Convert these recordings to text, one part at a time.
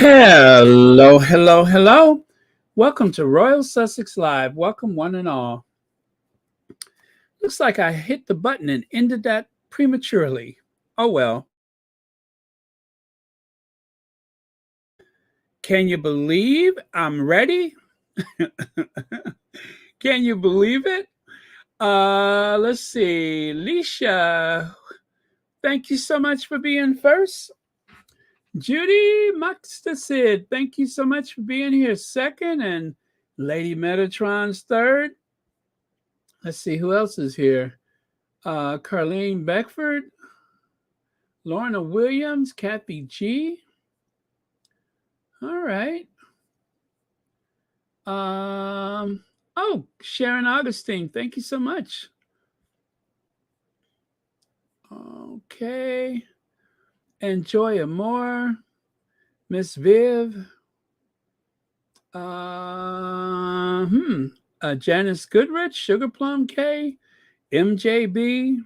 Hello, hello, hello. Welcome to Royal Sussex Live. Welcome, one and all. Looks like I hit the button and ended that prematurely. Oh well. Can you believe I'm ready? Can you believe it? Let's see. Leisha, thank you so much for being first. Judy Muxtasid, thank you so much for being here second. And Lady Metatron's third. Let's see who else is here. Carlene Beckford, Lorna Williams, Kathy G. All right. Oh, Sharon Augustine, thank you so much. Okay. Enjoy more. Miss Viv. Janice Goodrich, Sugar Plum K, MJB.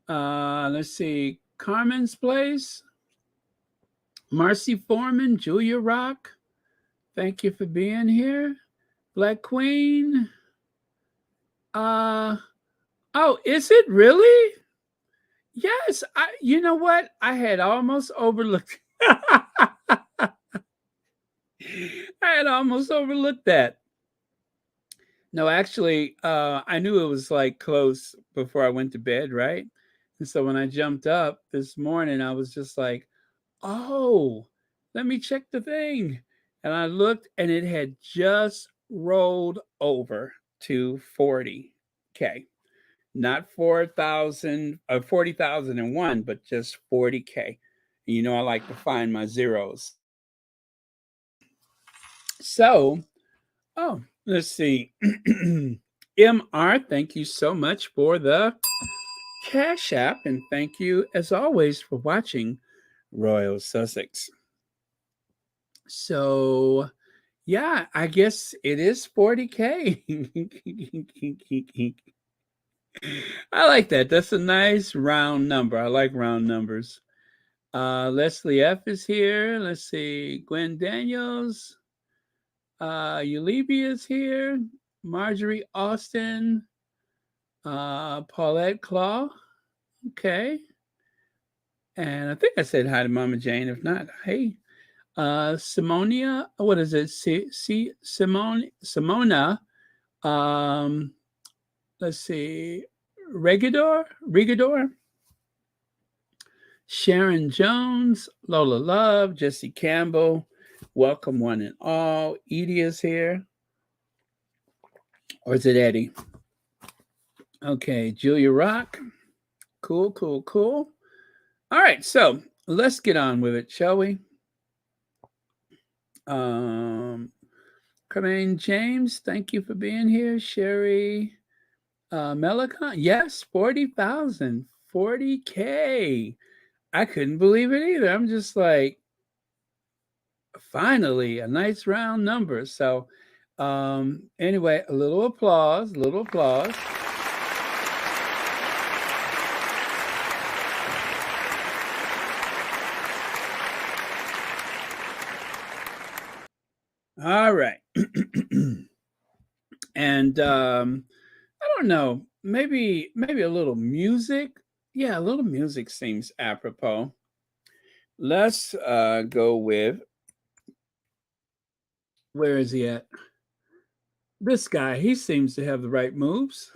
Let's see. Carmen's Place. Marcy Foreman, Julia Rock. Thank you for being here. Black Queen. Oh, is it really? Yes. You know what? I had almost overlooked. I had almost overlooked that. No, actually, I knew it was like close before I went to bed, right? And so when I jumped up this morning, I was just like, oh, let me check the thing. And I looked and it had just rolled over to 40K. Not 4,000 or 40,001, but just 40K. And you know, I like to find my zeros. So, oh, let's see. MR, thank you so much for the Cash App. And thank you, as always, for watching Royal Sussex. So, yeah, I guess it is 40K. I like that. That's a nice round number. I like round numbers. Leslie F is here. Let's see. Gwen Daniels. Ulebia is here. Marjorie Austin. Paulette Claw. Okay. And I think I said hi to Mama Jane. If not, hey. Simonia. What is it? Simona. Let's see. Regador. Sharon Jones, Lola Love, Jesse Campbell, welcome one and all. Edie is here. Or is it Eddie? Okay, Julia Rock. Cool. All right, so let's get on with it, shall we? Carmaine James, thank you for being here. Sherry Melicon, yes, 40,000, 40K. I couldn't believe it either. I'm just like, finally, a nice round number. So, anyway, a little applause. All right. And I don't know, maybe a little music. Yeah, a little music seems apropos. Let's go with, where is he at? This guy, he seems to have the right moves.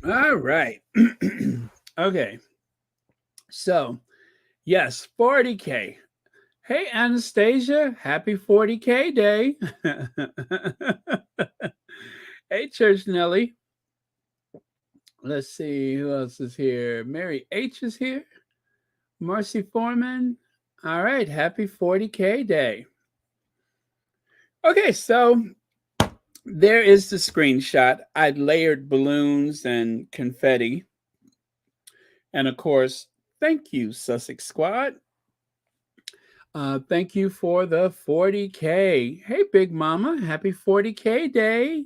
All right. Okay. So, yes, 40K. Hey, Anastasia, happy 40K day. Hey, Church Nelly. Let's see who else is here. Mary H is here. Marcy Foreman. All right. Happy 40K day. Okay, so there is the screenshot. I'd layered balloons and confetti. And of course, thank you, Sussex Squad. Thank you for the 40K. Hey, Big Mama, happy 40K day.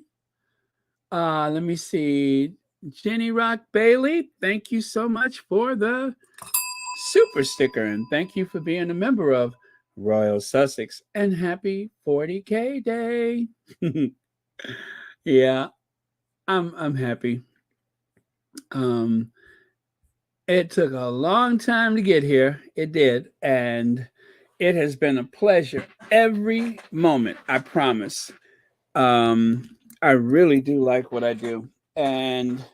Let me see. Jenny Rock Bailey, thank you so much for the super sticker. And thank you for being a member of Royal Sussex. And happy 40K day. Yeah, I'm happy. Um, it took a long time to get here. It did. And it has been a pleasure every moment, I promise. I really do like what I do. And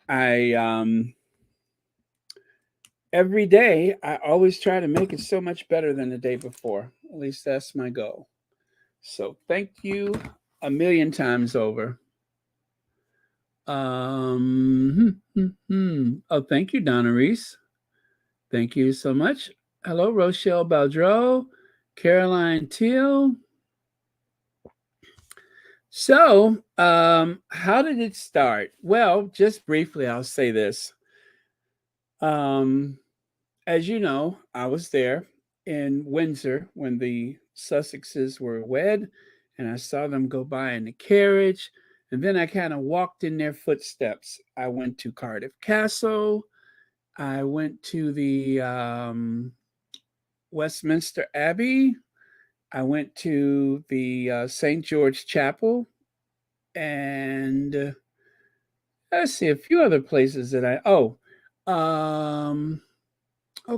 I every day I always try to make it so much better than the day before. At least that's my goal. So thank you a million times over. Oh, thank you, Donna Reese. Thank you so much. Hello, Rochelle Baldreau, Caroline Teal. So, how did it start? Well, just briefly, I'll say this. As you know, I was there in Windsor when the Sussexes were wed, and I saw them go by in the carriage. And then I kind of walked in their footsteps. I went to Cardiff Castle. I went to the Westminster Abbey. I went to the St. George Chapel. And let's see, a few other places that oh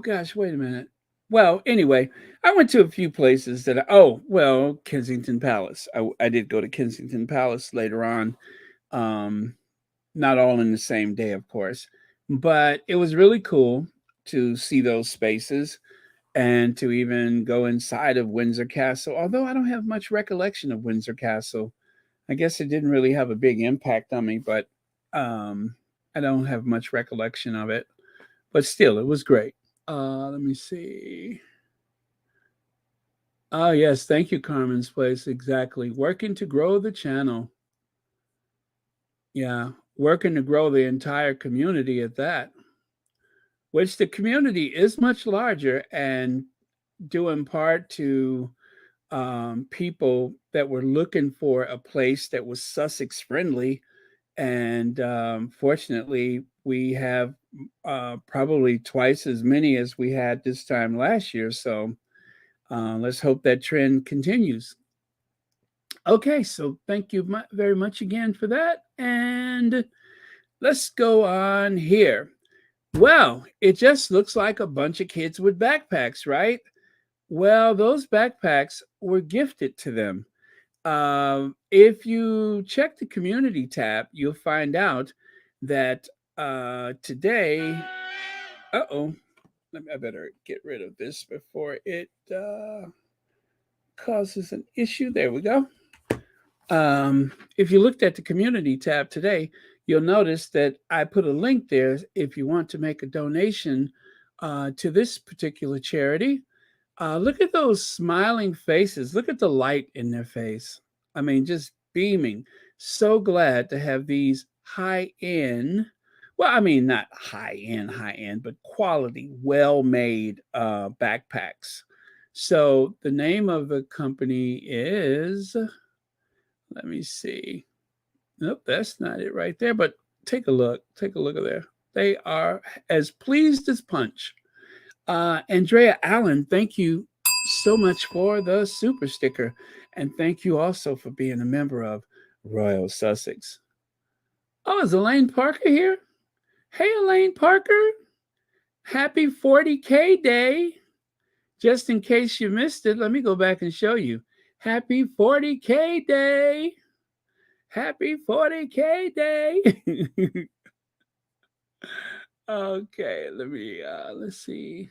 gosh, wait a minute. Well, anyway, I went to a few places that Kensington Palace. I did go to Kensington Palace later on. Not all in the same day, of course, but it was really cool to see those spaces and to even go inside of Windsor Castle. Although I don't have much recollection of Windsor Castle, I guess it didn't really have a big impact on me, but I don't have much recollection of it. But still, it was great. Let me see. Oh, yes. Thank you, Carmen's Place. Exactly. Working to grow the channel. Yeah. Working to grow the entire community at that, which the community is much larger and due in part to people that were looking for a place that was Sussex friendly. And fortunately, we have probably twice as many as we had this time last year. So let's hope that trend continues. Okay, so thank you very much again for that. And let's go on here. Well, it just looks like a bunch of kids with backpacks, right? Well, those backpacks were gifted to them. If you check the community tab, you'll find out that today, I better get rid of this before it causes an issue. There we go. If you looked at the community tab today, you'll notice that I put a link there if you want to make a donation to this particular charity. Look at those smiling faces. Look at the light in their face. I mean, just beaming. So glad to have these high-end, well, I mean, not high-end, but quality, well-made backpacks. So the name of the company is, let me see. Nope, that's not it right there, but take a look. Take a look at there. They are as pleased as punch. Andrea Allen, thank you so much for the super sticker. And thank you also for being a member of Royal Sussex. Oh, is Elaine Parker here? Hey, Elaine Parker. Happy 40K day. Just in case you missed it, let me go back and show you. Happy 40K day. Happy 40K day. Okay, let's see.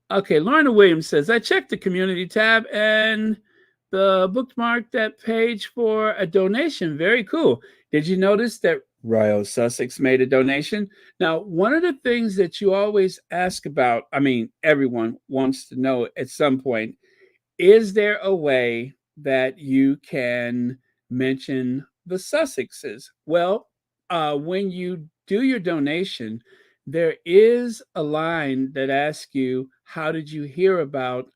Okay, Lorna Williams says, I checked the community tab and the bookmarked that page for a donation. Very cool. Did you notice that Royal Sussex made a donation. Now, one of the things that you always ask about, I mean, everyone wants to know at some point, is there a way that you can mention the Sussexes? Well, when you do your donation, there is a line that asks you, how did you hear about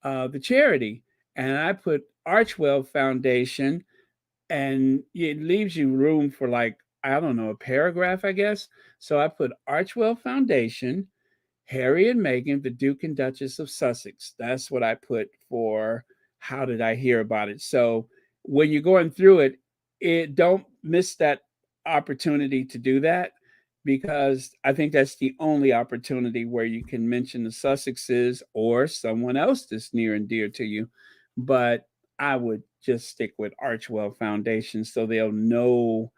the charity? And I put Archewell Foundation, and it leaves you room for, like, I don't know, a paragraph, I guess. So I put Archewell Foundation, Harry and Meghan, the Duke and Duchess of Sussex. That's what I put for how did I hear about it. So when you're going through it, don't miss that opportunity to do that, because I think that's the only opportunity where you can mention the Sussexes or someone else that's near and dear to you. But I would just stick with Archewell Foundation so they'll know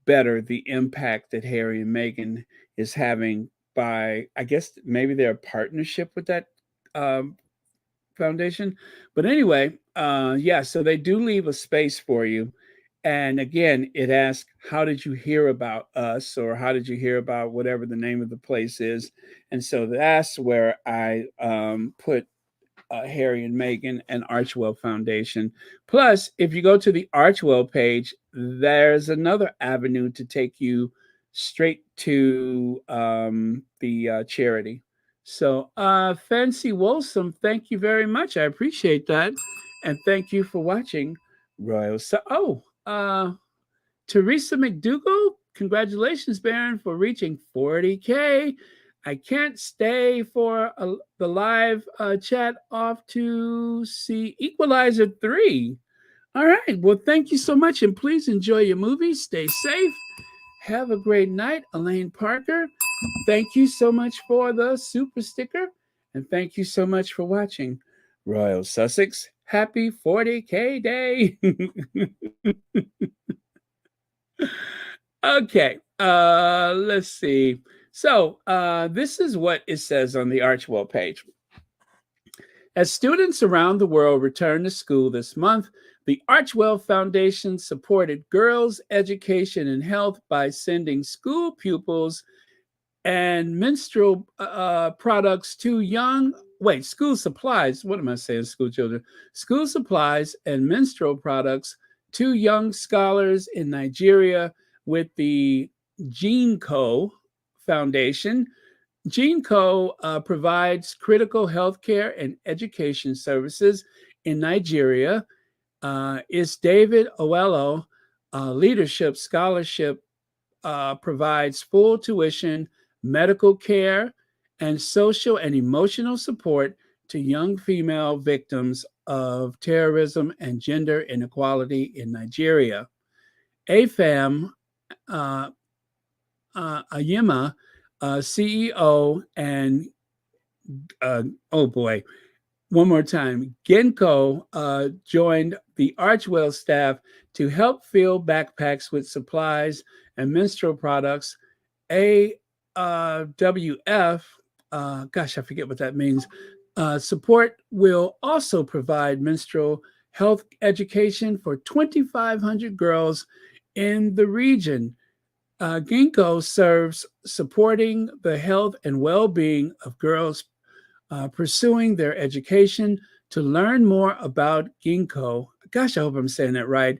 better the impact that Harry and Meghan is having by, I guess, maybe their partnership with that um, foundation. But anyway, yeah, so they do leave a space for you. And again, it asks, how did you hear about us? Or how did you hear about whatever the name of the place is? And so that's where I put Harry and Meghan and Archewell Foundation. Plus, if you go to the Archewell page, there's another avenue to take you straight to the charity. So, Fancy Wolsome, thank you very much. I appreciate that. And thank you for watching Royal. Teresa McDougall, congratulations, Baron, for reaching 40K. I can't stay for the live chat off to see Equalizer 3. All right. Well, thank you so much. And please enjoy your movie. Stay safe. Have a great night. Elaine Parker, thank you so much for the super sticker. And thank you so much for watching Royal Sussex. Happy 40K day. Okay, let's see. So, this is what it says on the Archewell page. As students around the world return to school this month, the Archewell Foundation supported girls' education and health by sending school pupils and menstrual products to school supplies. What am I saying? School children. School supplies and menstrual products to young scholars in Nigeria with the Gene Co. Foundation. Gene Co. Provides critical healthcare and education services in Nigeria. Is David Owello Leadership Scholarship provides full tuition, medical care, and social and emotional support to young female victims of terrorism and gender inequality in Nigeria. AFAM uh, Ayima, CEO, and oh boy, one more time. Genco joined the Archewell staff to help fill backpacks with supplies and menstrual products. AWF, gosh, I forget what that means. Support will also provide menstrual health education for 2,500 girls in the region. Ginkgo serves supporting the health and well being of girls pursuing their education. To learn more about Ginkgo, gosh, I hope I'm saying that right,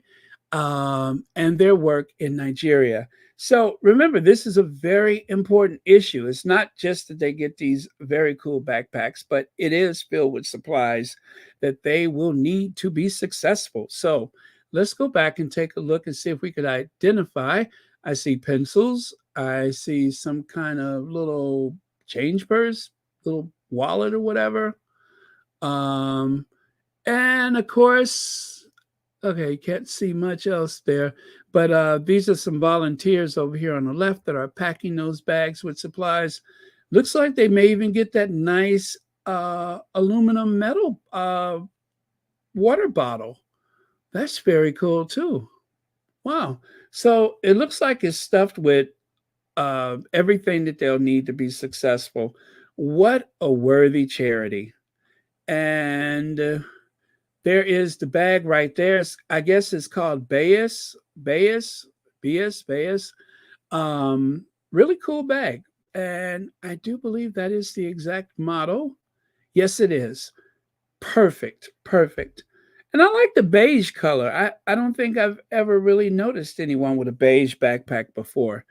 and their work in Nigeria. So remember, this is a very important issue. It's not just that they get these very cool backpacks, but it is filled with supplies that they will need to be successful. So let's go back and take a look and see if we could identify. I see pencils. I see some kind of little change purse, little wallet or whatever. Um, and of course, okay, you can't see much else there, but these are some volunteers over here on the left that are packing those bags with supplies. Looks like they may even get that nice aluminum metal water bottle. That's very cool too. Wow. So it looks like it's stuffed with everything that they'll need to be successful. What a worthy charity. And there is the bag right there. I guess it's called Bayes. Really cool bag. And I do believe that is the exact model. Yes, it is. Perfect. Perfect. And I like the beige color. I don't think I've ever really noticed anyone with a beige backpack before,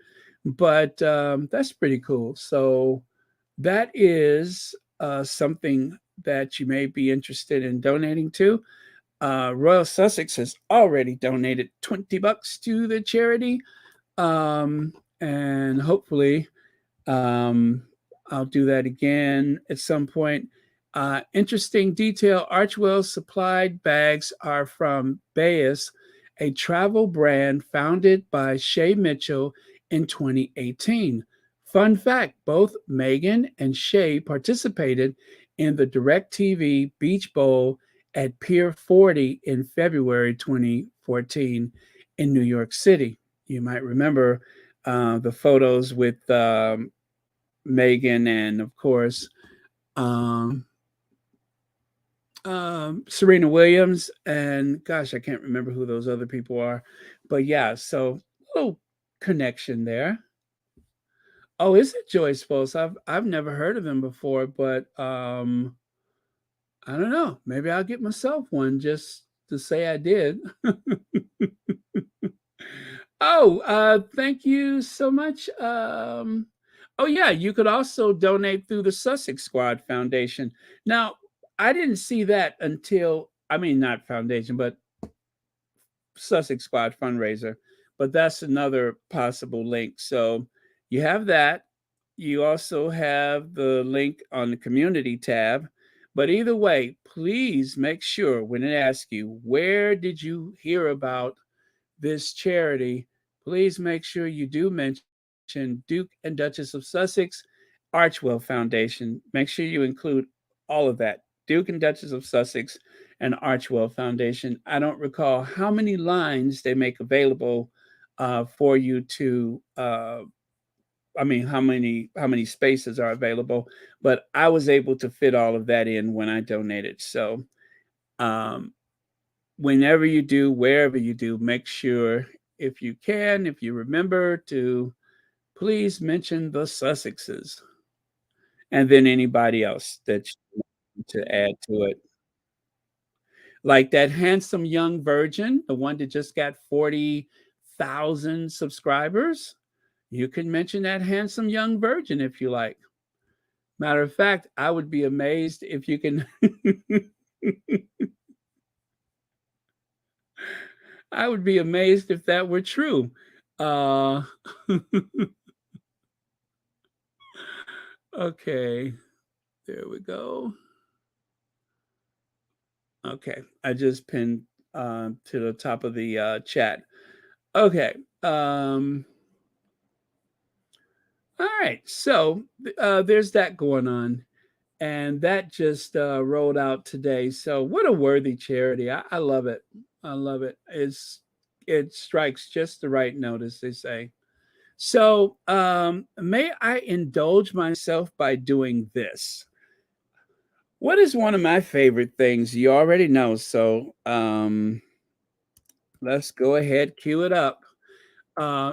but that's pretty cool. So that is something that you may be interested in donating to. Royal Sussex has already donated $20 to the charity, and hopefully um, I'll do that again at some point. Interesting detail: Archewell supplied bags are from Bayes, a travel brand founded by Shay Mitchell in 2018. Fun fact: both Meghan and Shay participated in the DirecTV Beach Bowl at Pier 40 in February 2014 in New York City. You might remember the photos with Meghan and, of course, um, Serena Williams. And gosh, I can't remember who those other people are. But yeah, so little connection there. Oh, is it Joyce Post? I've never heard of them before, but I don't know. Maybe I'll get myself one just to say I did. Oh, thank you so much. Oh yeah, you could also donate through the Sussex Squad Foundation. Now, I didn't see that until, I mean, not foundation, but Sussex Squad fundraiser. But that's another possible link. So you have that. You also have the link on the community tab. But either way, please make sure when it asks you, where did you hear about this charity, please make sure you do mention Duke and Duchess of Sussex, Archewell Foundation. Make sure you include all of that: Duke and Duchess of Sussex and Archewell Foundation. I don't recall how many lines they make available for you to. I mean, how many spaces are available? But I was able to fit all of that in when I donated. So um, whenever you do, wherever you do, make sure, if you can, if you remember, to please mention the Sussexes and then anybody else that you want to add to it. Like that handsome young virgin, the one that just got 40,000 subscribers. You can mention that handsome young virgin if you like. Matter of fact, I would be amazed if you can. I would be amazed if that were true. Uh, okay, there we go. Okay, I just pinned to the top of the chat. Okay. All right. So there's that going on. And that just rolled out today. So what a worthy charity. I love it. I love it. It strikes just the right note, as they say. So may I indulge myself by doing this? What is one of my favorite things? You already know. So let's go ahead, cue it up.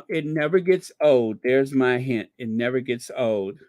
It never gets old. There's my hint. It never gets old.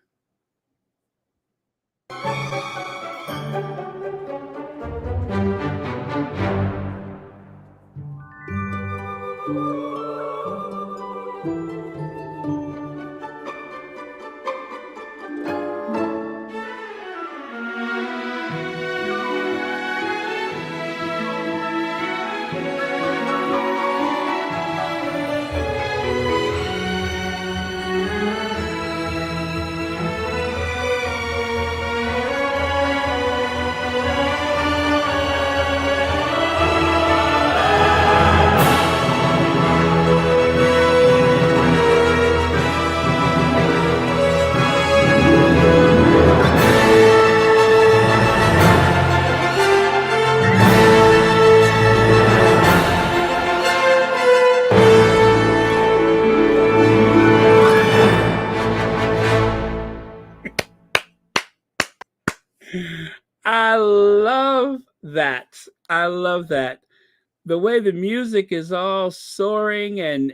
I love that. I love that. the way the music is all soaring and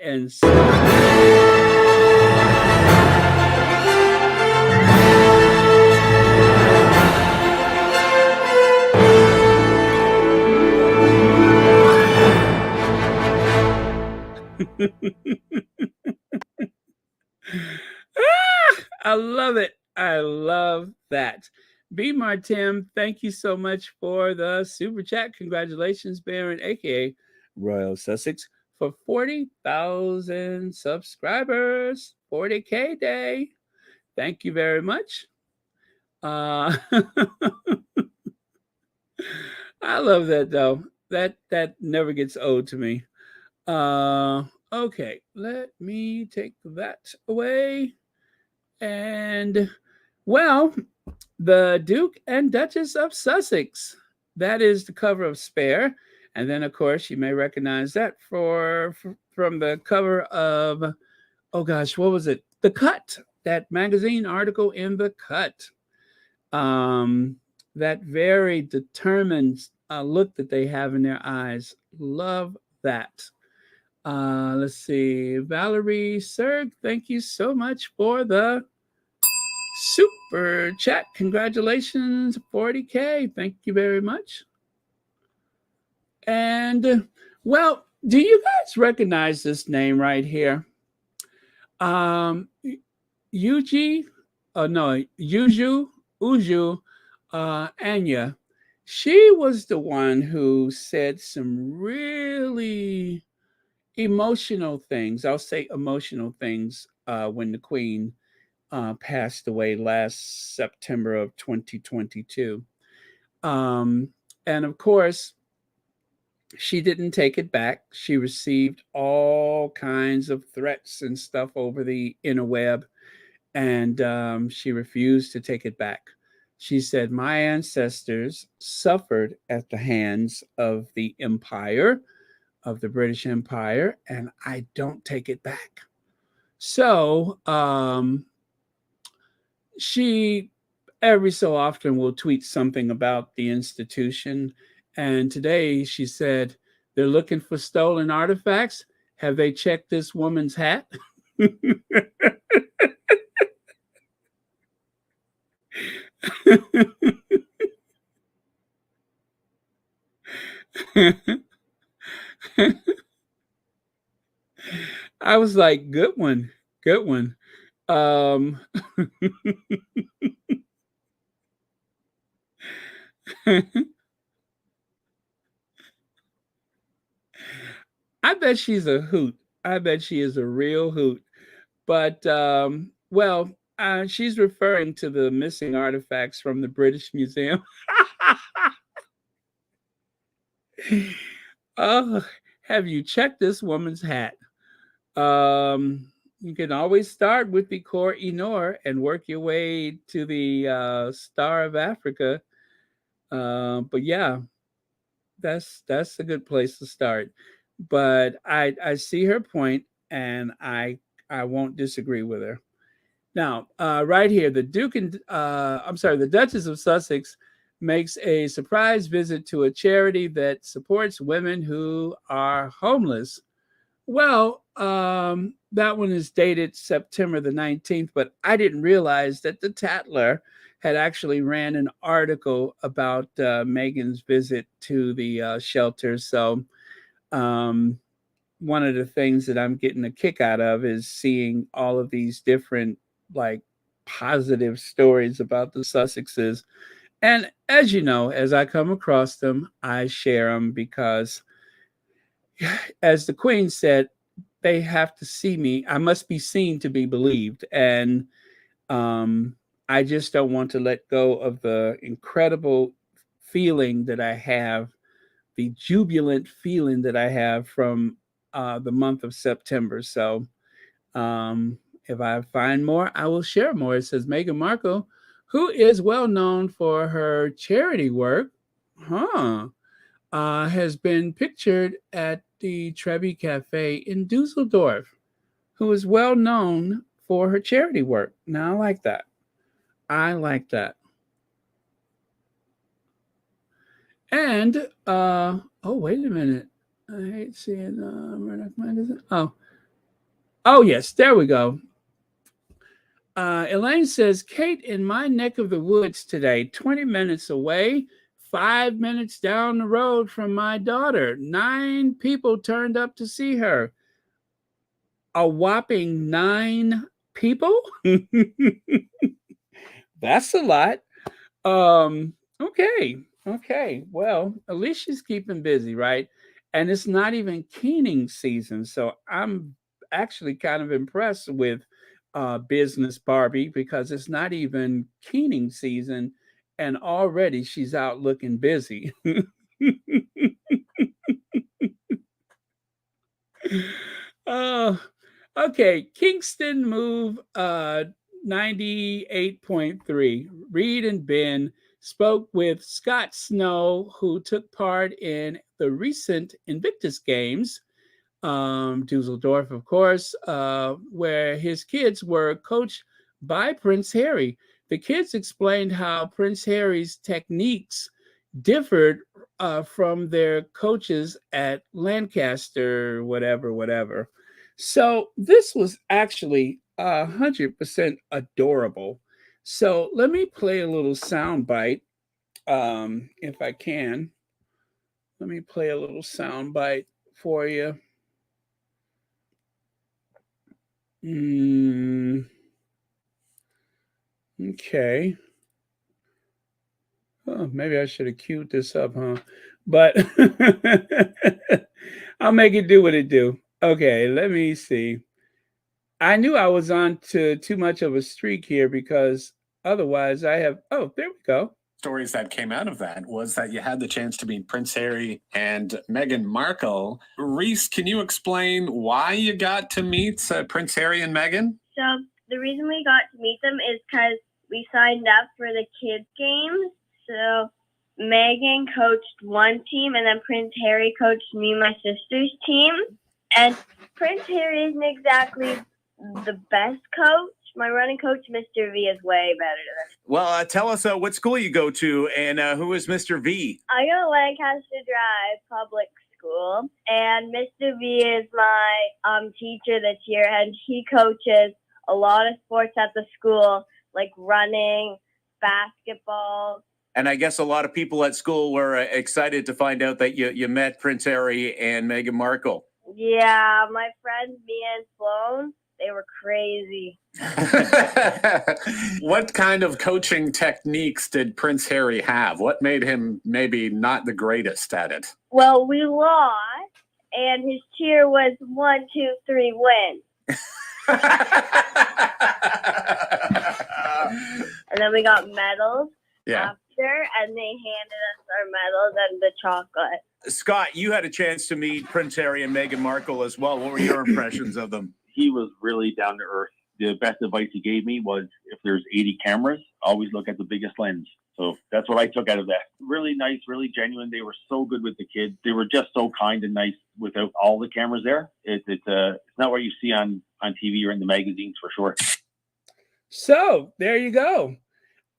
I love it. I love that. B Martim, thank you so much for the super chat. Congratulations, Baron, aka Royal Sussex, for 40,000 subscribers. 40K day. Thank you very much. I love that though. That never gets old to me. Okay, let me take that away. And well, the Duke and Duchess of Sussex. That is the cover of Spare. And then, of course, you may recognize that from the cover of, oh gosh, what was it? The Cut, that magazine article in The Cut. Um, that very determined look that they have in their eyes. Love that. Let's see. Valerie Serg, thank you so much for the super chat. Congratulations, 40K. Thank you very much. And well, do you guys recognize this name right here? Yuji, no, Uju, Anya. She was the one who said some really emotional things. I'll say emotional things when the Queen passed away last September of 2022. And of course, she didn't take it back. She received all kinds of threats and stuff over the interweb, and she refused to take it back. She said, my ancestors suffered at the hands of the empire, of the British Empire, and I don't take it back. So she every so often will tweet something about the institution. And today she said, they're looking for stolen artifacts. Have they checked this woman's hat? I was like, good one, good one. I bet she's a hoot. I bet she is a real hoot. But well, she's referring to the missing artifacts from the British Museum. Oh, have you checked this woman's hat? You can always start with the Cor Inor and work your way to the Star of Africa. But yeah, that's a good place to start. But I see her point, and I won't disagree with her. Now, right here, the Duke and the Duchess of Sussex makes a surprise visit to a charity that supports women who are homeless. Well, that one is dated September the 19th, but I didn't realize that the Tatler had actually ran an article about Meghan's visit to the shelter. So, um, one of the things that I'm getting a kick out of is seeing all of these different, like, positive stories about the Sussexes. And as you know, as I come across them, I share them because, as the Queen said, they have to see me. I must be seen to be believed. And um, I just don't want to let go of the incredible feeling that I have, the jubilant feeling that I have from the month of September. So um, if I find more, I will share more. It says Meghan Markle, who is well known for her charity work, has been pictured at the Trevi Cafe in Dusseldorf, who is well known for her charity work. Now, I like that. I like that. And, oh, wait a minute. I hate seeing Murdoch magazine. Oh yes, there we go. Elaine says, Kate in my neck of the woods today, 20 minutes away, 5 minutes down the road from my daughter. 9 people turned up to see her. A whopping 9 people? That's a lot. Okay. Okay. Well, at least she's keeping busy, right? And it's not even keening season. So I'm actually kind of impressed with business Barbie because it's not even keening season and already she's out looking busy. uh, okay. Kingston move 98.3. Reed and Ben spoke with Scott Snow, who took part in the recent Invictus Games, Dusseldorf, of course, where his kids were coached by Prince Harry. The kids explained how Prince Harry's techniques differed from their coaches at Lancaster, whatever, whatever. So this was actually 100% adorable. So let me play a little sound bite, if I can. Let me play a little sound bite for you. Mm, okay. Oh, maybe I should have queued this up, huh? But I'll make it do what it do. Okay, let me see. I knew I was on to too much of a streak here because otherwise I have. Oh, there we go. Stories that came out of that was that you had the chance to meet Prince Harry and Meghan Markle. Reese, can you explain why you got to meet Prince Harry and Meghan? So the reason we got to meet them is because we signed up for the kids games. So Meghan coached one team and then Prince Harry coached me and my sister's team. And Prince Harry isn't exactly the best coach. My running coach, Mr. V, is way better than him. Well, tell us what school you go to and who is Mr. V? I go to Lancaster Drive Public School, and Mr. V is my teacher this year, and he coaches a lot of sports at the school, like running, basketball. And I guess a lot of people at school were excited to find out that you met Prince Harry and Meghan Markle. Yeah, my friends Mia and Sloan, they were crazy. What kind of coaching techniques did Prince Harry have? What made him maybe not the greatest at it? Well, we lost, and his cheer was 1, 2, 3, win. And then we got medals after, and they handed us our medals and the chocolate. Scott, you had a chance to meet Prince Harry and Meghan Markle as well. What were your impressions of them? He was really down to earth. The best advice he gave me was if there's 80 cameras, always look at the biggest lens. So that's what I took out of that. Really nice, really genuine. They were so good with the kids. They were just so kind and nice without all the cameras there. It's not what you see on TV or in the magazines for sure. So there you go.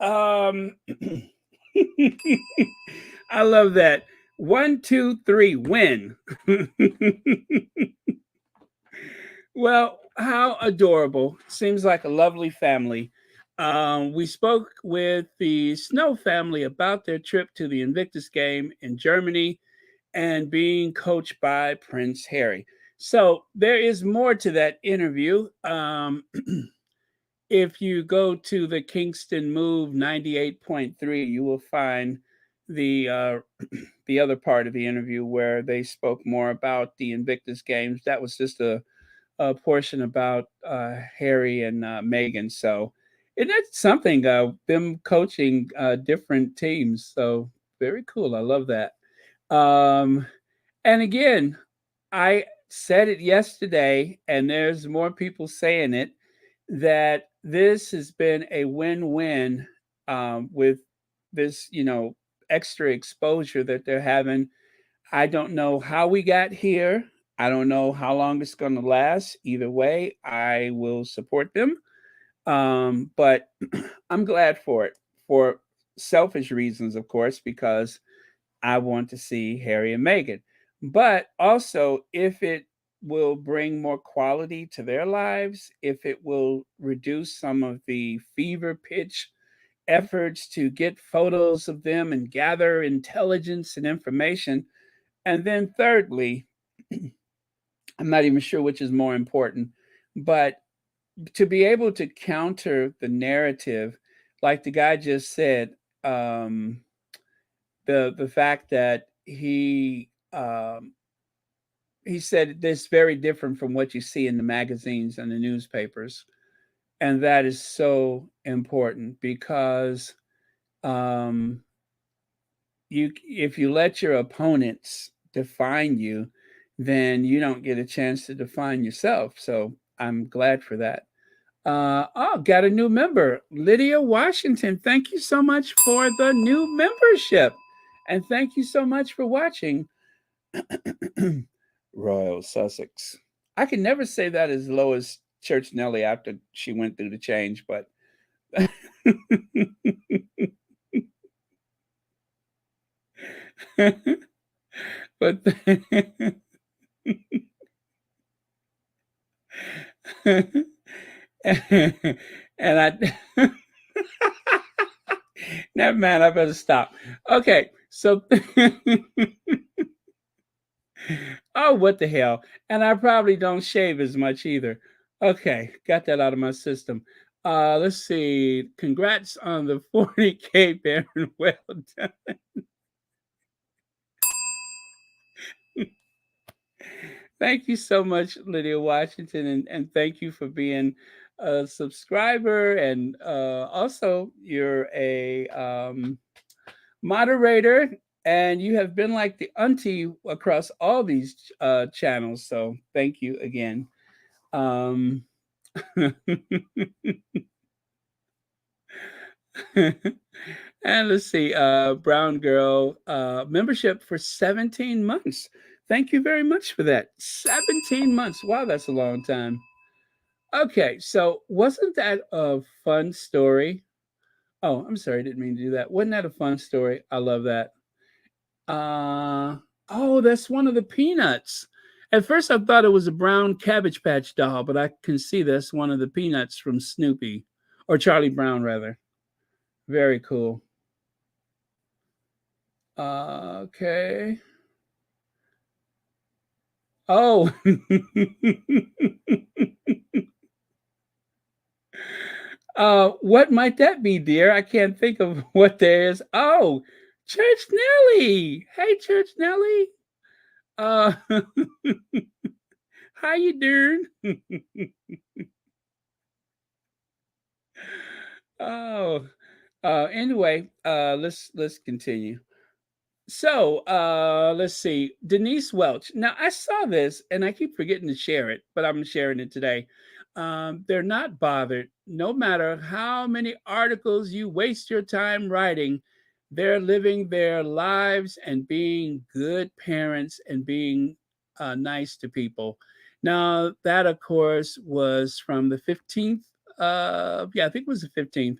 I love that. 1, 2, 3, win. Well, how adorable. Seems like a lovely family. We spoke with the Snow family about their trip to the Invictus game in Germany and being coached by Prince Harry. So there is more to that interview. If you go to the Kingston Move 98.3, you will find the the other part of the interview where they spoke more about the Invictus games. That was just a portion about Harry and Meghan. So, and that's something them coaching different teams. So very cool. I love that. Um, and again, I said it yesterday, and there's more people saying it that this has been a win-win with this, extra exposure that they're having. I don't know how we got here. I don't know how long it's going to last. Either way, I will support them. But I'm glad for it for selfish reasons, of course, because I want to see Harry and Meghan. but also if it will bring more quality to their lives, if it will reduce some of the fever pitch efforts to get photos of them and gather intelligence and information. And then, thirdly, I'm not even sure which is more important, but to be able to counter the narrative, like the guy just said, um, the fact that he said this very different from what you see in the magazines and the newspapers, and that is so important because um, you if you let your opponents define you, then you don't get a chance to define yourself. So I'm glad for that. Oh, got a new member, Lydia Washington. Thank you so much for the new membership. And thank you so much for watching Royal Sussex. I can never say that as low as Church Nellie after she went through the change, but but and I never mind, I better stop. Okay, so oh, what the hell? And I probably don't shave as much either. Okay, got that out of my system. Let's see. Congrats on the 40K, Baron. Well done. Thank you so much, Lydia Washington, and thank you for being a subscriber. And also, you're a moderator, and you have been like the auntie across all these channels. So thank you again. Um, and let's see, Brown Girl, membership for 17 months. Thank you very much for that. 17 months. Wow, that's a long time. Okay, so wasn't that a fun story? Oh, I'm sorry, I didn't mean to do that. Wasn't that a fun story? I love that. Oh, that's one of the Peanuts. At first, I thought it was a brown Cabbage Patch doll, but I can see that's one of the Peanuts from Snoopy, or Charlie Brown, rather. Very cool. Okay. Oh. What might that be, dear? I can't think of what there is. Oh, Church Nellie. Hey, Church Nellie. Uh, how you doing? Oh, anyway, let's continue. So, let's see. Denise Welch. Now, I saw this and I keep forgetting to share it, but I'm sharing it today. They're not bothered. No matter how many articles you waste your time writing, they're living their lives and being good parents and being nice to people. Now, that, of course, was from the 15th. Yeah, I think it was the 15th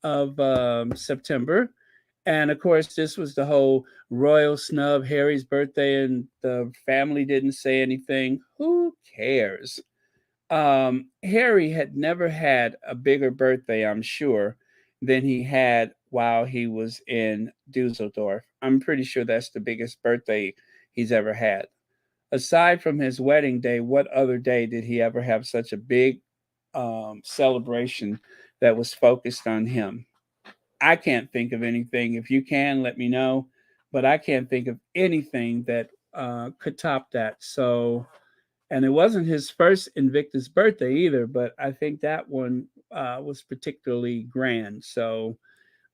of September. And of course, this was the whole royal snub, Harry's birthday, and the family didn't say anything. Who cares? Harry had never had a bigger birthday, I'm sure, than he had while he was in Dusseldorf. I'm pretty sure that's the biggest birthday he's ever had. Aside from his wedding day, what other day did he ever have such a big celebration that was focused on him? I can't think of anything. If you can, let me know. But I can't think of anything that could top that. So, and it wasn't his first Invictus birthday either, but I think that one was particularly grand. So,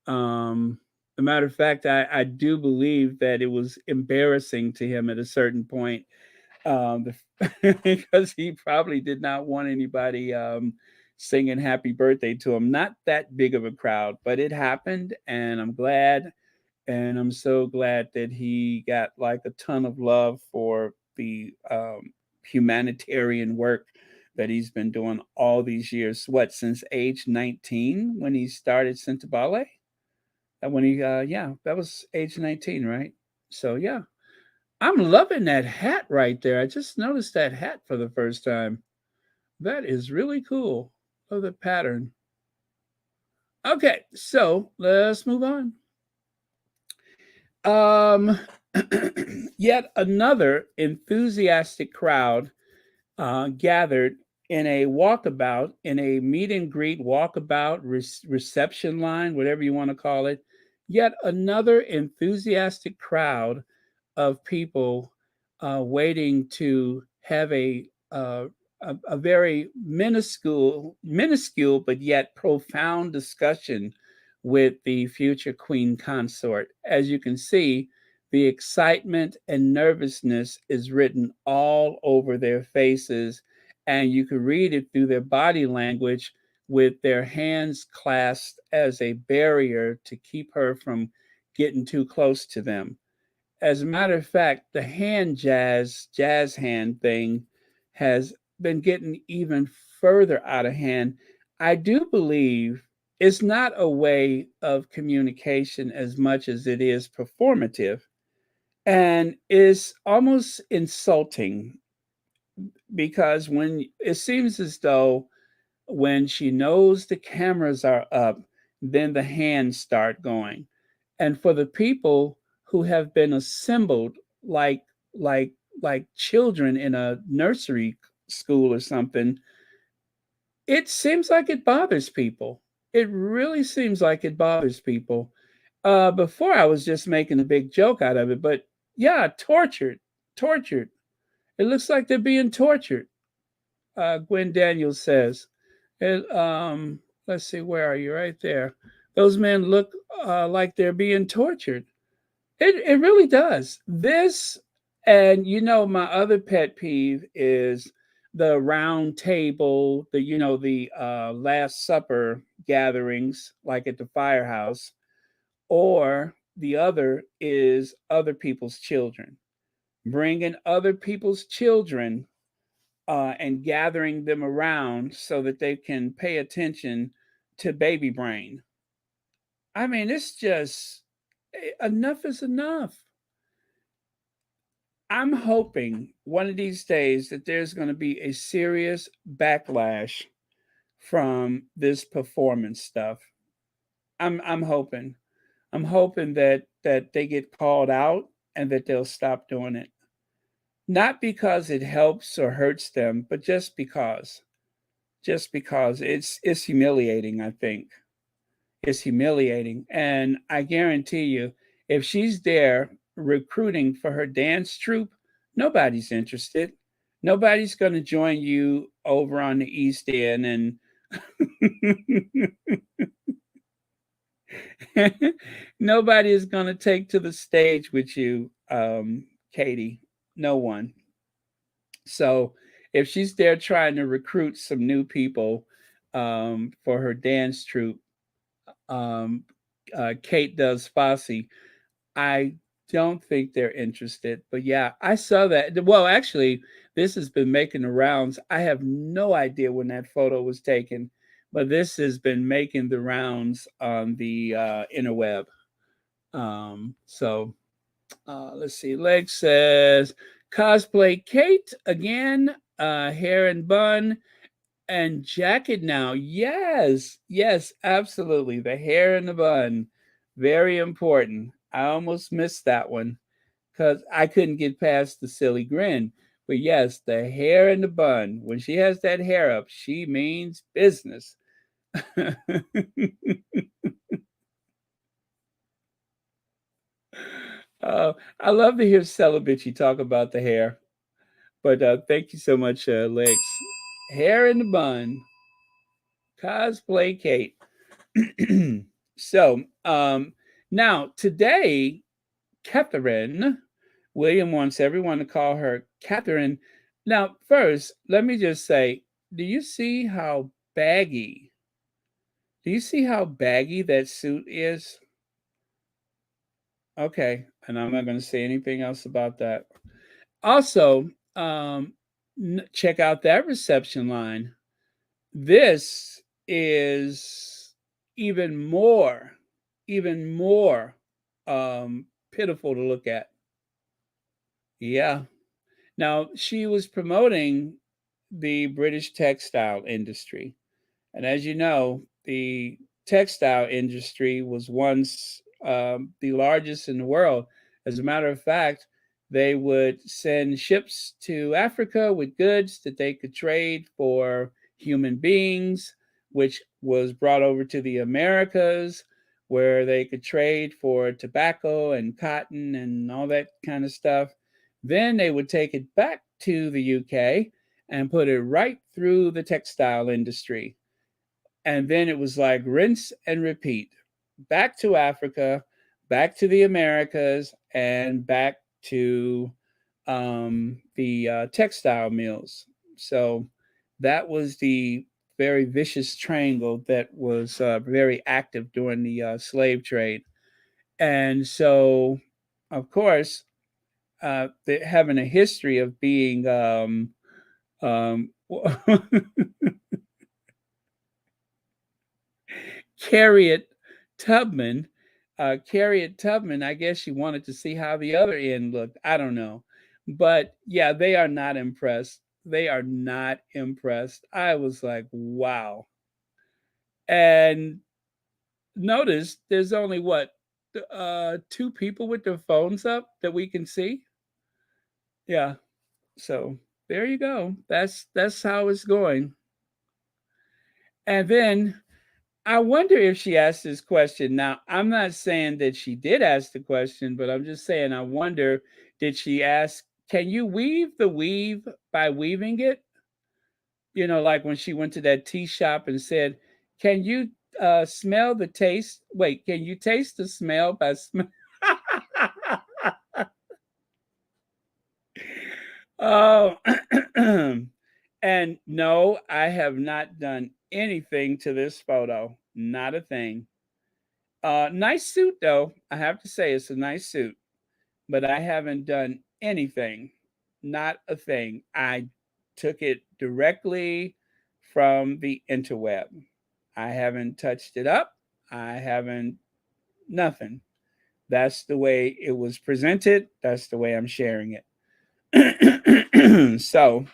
a matter of fact, I do believe that it was embarrassing to him at a certain point because he probably did not want anybody singing happy birthday to him. Not that big of a crowd, but it happened, and I'm glad. And I'm so glad that he got like a ton of love for the humanitarian work that he's been doing all these years. What, since age 19 when he started Ballet? And when he, yeah, that was age 19, right? So, yeah. I'm loving that hat right there. I just noticed that hat for the first time. That is really cool. Oh, the pattern. Okay, so let's move on. Um, yet another enthusiastic crowd gathered in a walkabout, in a meet and greet walkabout, reception line, whatever you want to call it. Yet another enthusiastic crowd of people waiting to have a very minuscule but yet profound discussion with the future queen consort. As you can see, the excitement and nervousness is written all over their faces, and you can read it through their body language with their hands clasped as a barrier to keep her from getting too close to them. As a matter of fact, the jazz hand thing has been getting even further out of hand. I do believe it's not a way of communication as much as it is performative and is almost insulting because when it seems as though when she knows the cameras are up, then the hands start going. And for the people who have been assembled like like like children in a nursery school or something, it seems like it bothers people. It really seems like it bothers people. Before I was just making a big joke out of it, but yeah, tortured. It looks like they're being tortured. Gwen Daniels says. It, let's see, where are you? Right there. Those men look like they're being tortured. It really does. This, and my other pet peeve is the round table, the Last Supper gatherings, like at the firehouse, or the other is other people's children. Bringing other people's children and gathering them around so that they can pay attention to baby brain. I mean, it's just enough is enough. I'm hoping one of these days that there's going to be a serious backlash from this performance stuff. I'm hoping. I'm hoping that they get called out and that they'll stop doing it. Not because it helps or hurts them, but just because. Just because it's humiliating, I think. It's humiliating. And I guarantee you, if she's there recruiting for her dance troupe, nobody's interested. Nobody's going to join you over on the East End and nobody is going to take to the stage with you, Katie. No one. So if she's there trying to recruit some new people for her dance troupe, um, Kate does Fosse. I don't think they're interested. But yeah, I saw that. Well, actually, this has been making the rounds. I have no idea when that photo was taken, but this has been making the rounds on the interweb. So let's see. Leg says cosplay Kate again, hair and bun and jacket now. Yes, yes, absolutely. The hair and the bun. Very important. I almost missed that one because I couldn't get past the silly grin. But yes, the hair and the bun. When she has that hair up, she means business. I love to hear Celebici talk about the hair. But thank you so much, Lex. Hair in the bun. Cosplay Kate. So now today, Catherine, William wants everyone to call her Catherine. Now, first, let me just say, do you see how baggy? Do you see how baggy that suit is? Okay, and I'm not going to say anything else about that. Also, check out that reception line. This is even more, even more pitiful to look at. Yeah. Now, she was promoting the British textile industry. And as you know, the textile industry was once the largest in the world. As a matter of fact, they would send ships to Africa with goods that they could trade for human beings, which was brought over to the Americas, where they could trade for tobacco and cotton and all that kind of stuff. Then they would take it back to the UK and put it right through the textile industry. And then it was like rinse and repeat. Back to Africa, back to the Americas, and back to the textile mills. So that was the very vicious triangle that was very active during the slave trade. And so, of course, having a history of being um, Harriet Tubman. Harriet Tubman, I guess she wanted to see how the other end looked. I don't know. But yeah, they are not impressed. They are not impressed. I was like, wow. And notice there's only what, two people with their phones up that we can see. Yeah. So there you go. That's how it's going. And then I wonder if she asked this question. Now, I'm not saying that she did ask the question, but I'm just saying I wonder, did she ask, can you weave the weave by weaving it? Like when she went to that tea shop and said, can you smell the taste? Wait, can you taste the smell by smell? Oh, and no, I have not done anything to this photo. Not a thing. Nice suit, though. I have to say, it's a nice suit, but I haven't done anything. Not a thing. I took it directly from the interweb. I haven't touched it up. I haven't, nothing. That's the way it was presented. That's the way I'm sharing it. So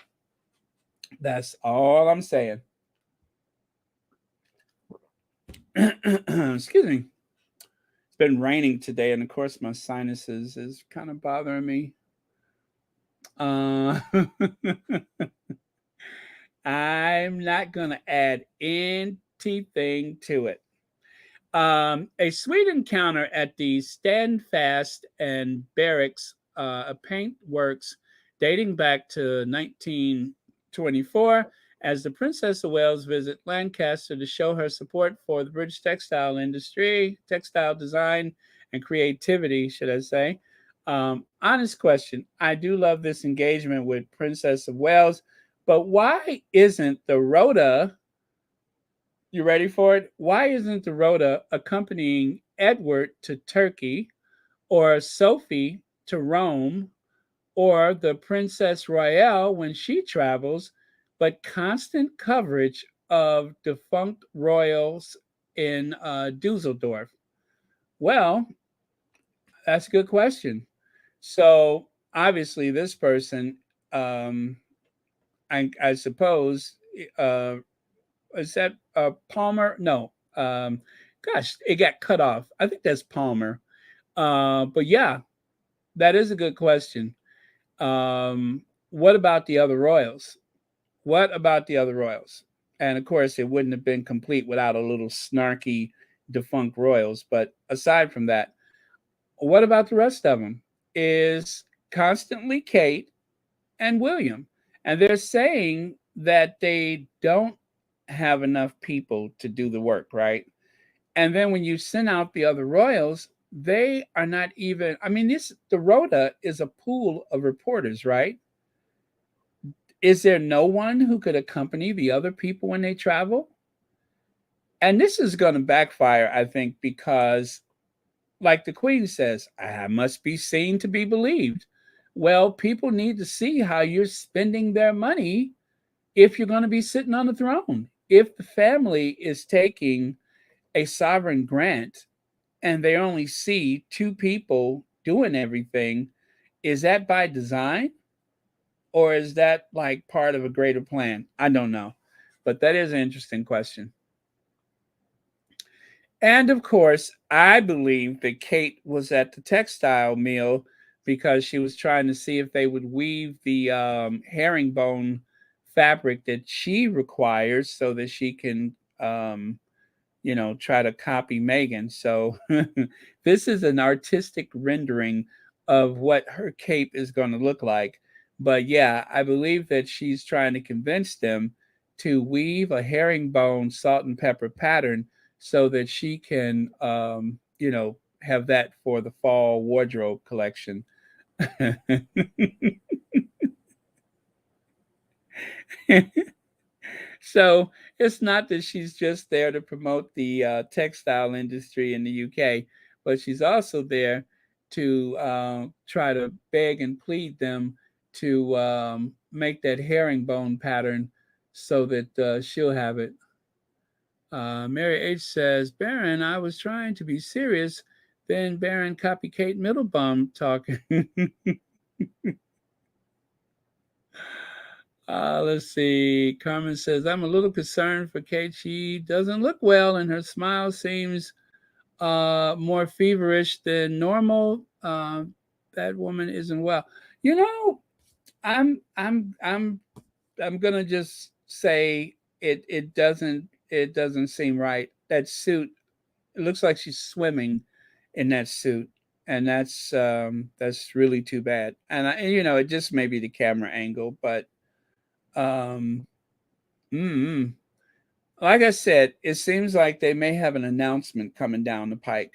that's all I'm saying. Excuse me. It's been raining today, and of course, my sinuses is kind of bothering me. Uh, I'm not going to add anything to it. A sweet encounter at the Standfast and Barracks a paint works dating back to 1924 as the Princess of Wales visit Lancaster to show her support for the British textile industry, textile design, and creativity, should I say. Honest question. I do love this engagement with Princess of Wales, but why isn't the Rota, you ready for it? Why isn't the Rota accompanying Edward to Turkey or Sophie to Rome or the Princess Royale when she travels, but constant coverage of defunct royals in Dusseldorf? Well, that's a good question. So obviously, this person, um, I suppose, uh, is that Palmer? No, gosh, it got cut off. I think that's Palmer. But yeah, that is a good question. What about the other royals? What about the other royals? And of course, it wouldn't have been complete without a little snarky defunct royals. But aside from that, what about the rest of them? Is constantly Kate and William. And they're saying that they don't have enough people to do the work, right? And then when you send out the other royals, they are not even, I mean, the Rota is a pool of reporters, right? Is there no one who could accompany the other people when they travel? And this is going to backfire, I think, because like the Queen says, I must be seen to be believed. Well, people need to see how you're spending their money if you're going to be sitting on the throne. If the family is taking a sovereign grant and they only see two people doing everything, is that by design, or is that like part of a greater plan? I don't know, but that is an interesting question. And of course, I believe that Kate was at the textile mill because she was trying to see if they would weave the herringbone fabric that she requires so that she can, try to copy Meghan. So this is an artistic rendering of what her cape is going to look like. But yeah, I believe that she's trying to convince them to weave a herringbone salt and pepper pattern so that she can, have that for the fall wardrobe collection. So it's not that she's just there to promote the textile industry in the UK, but she's also there to try to beg and plead them to make that herringbone pattern so that she'll have it. Mary H says, Baron, I was trying to be serious. Then Baron copycat Middlebum talking. Let's see. Carmen says, I'm a little concerned for Kate. She doesn't look well, and her smile seems more feverish than normal. That woman isn't well. You know, I'm gonna just say it doesn't seem right. That suit, it looks like she's swimming in that suit, and that's really too bad. It just may be the camera angle, but um, mm, like I said, it seems like they may have an announcement coming down the pike.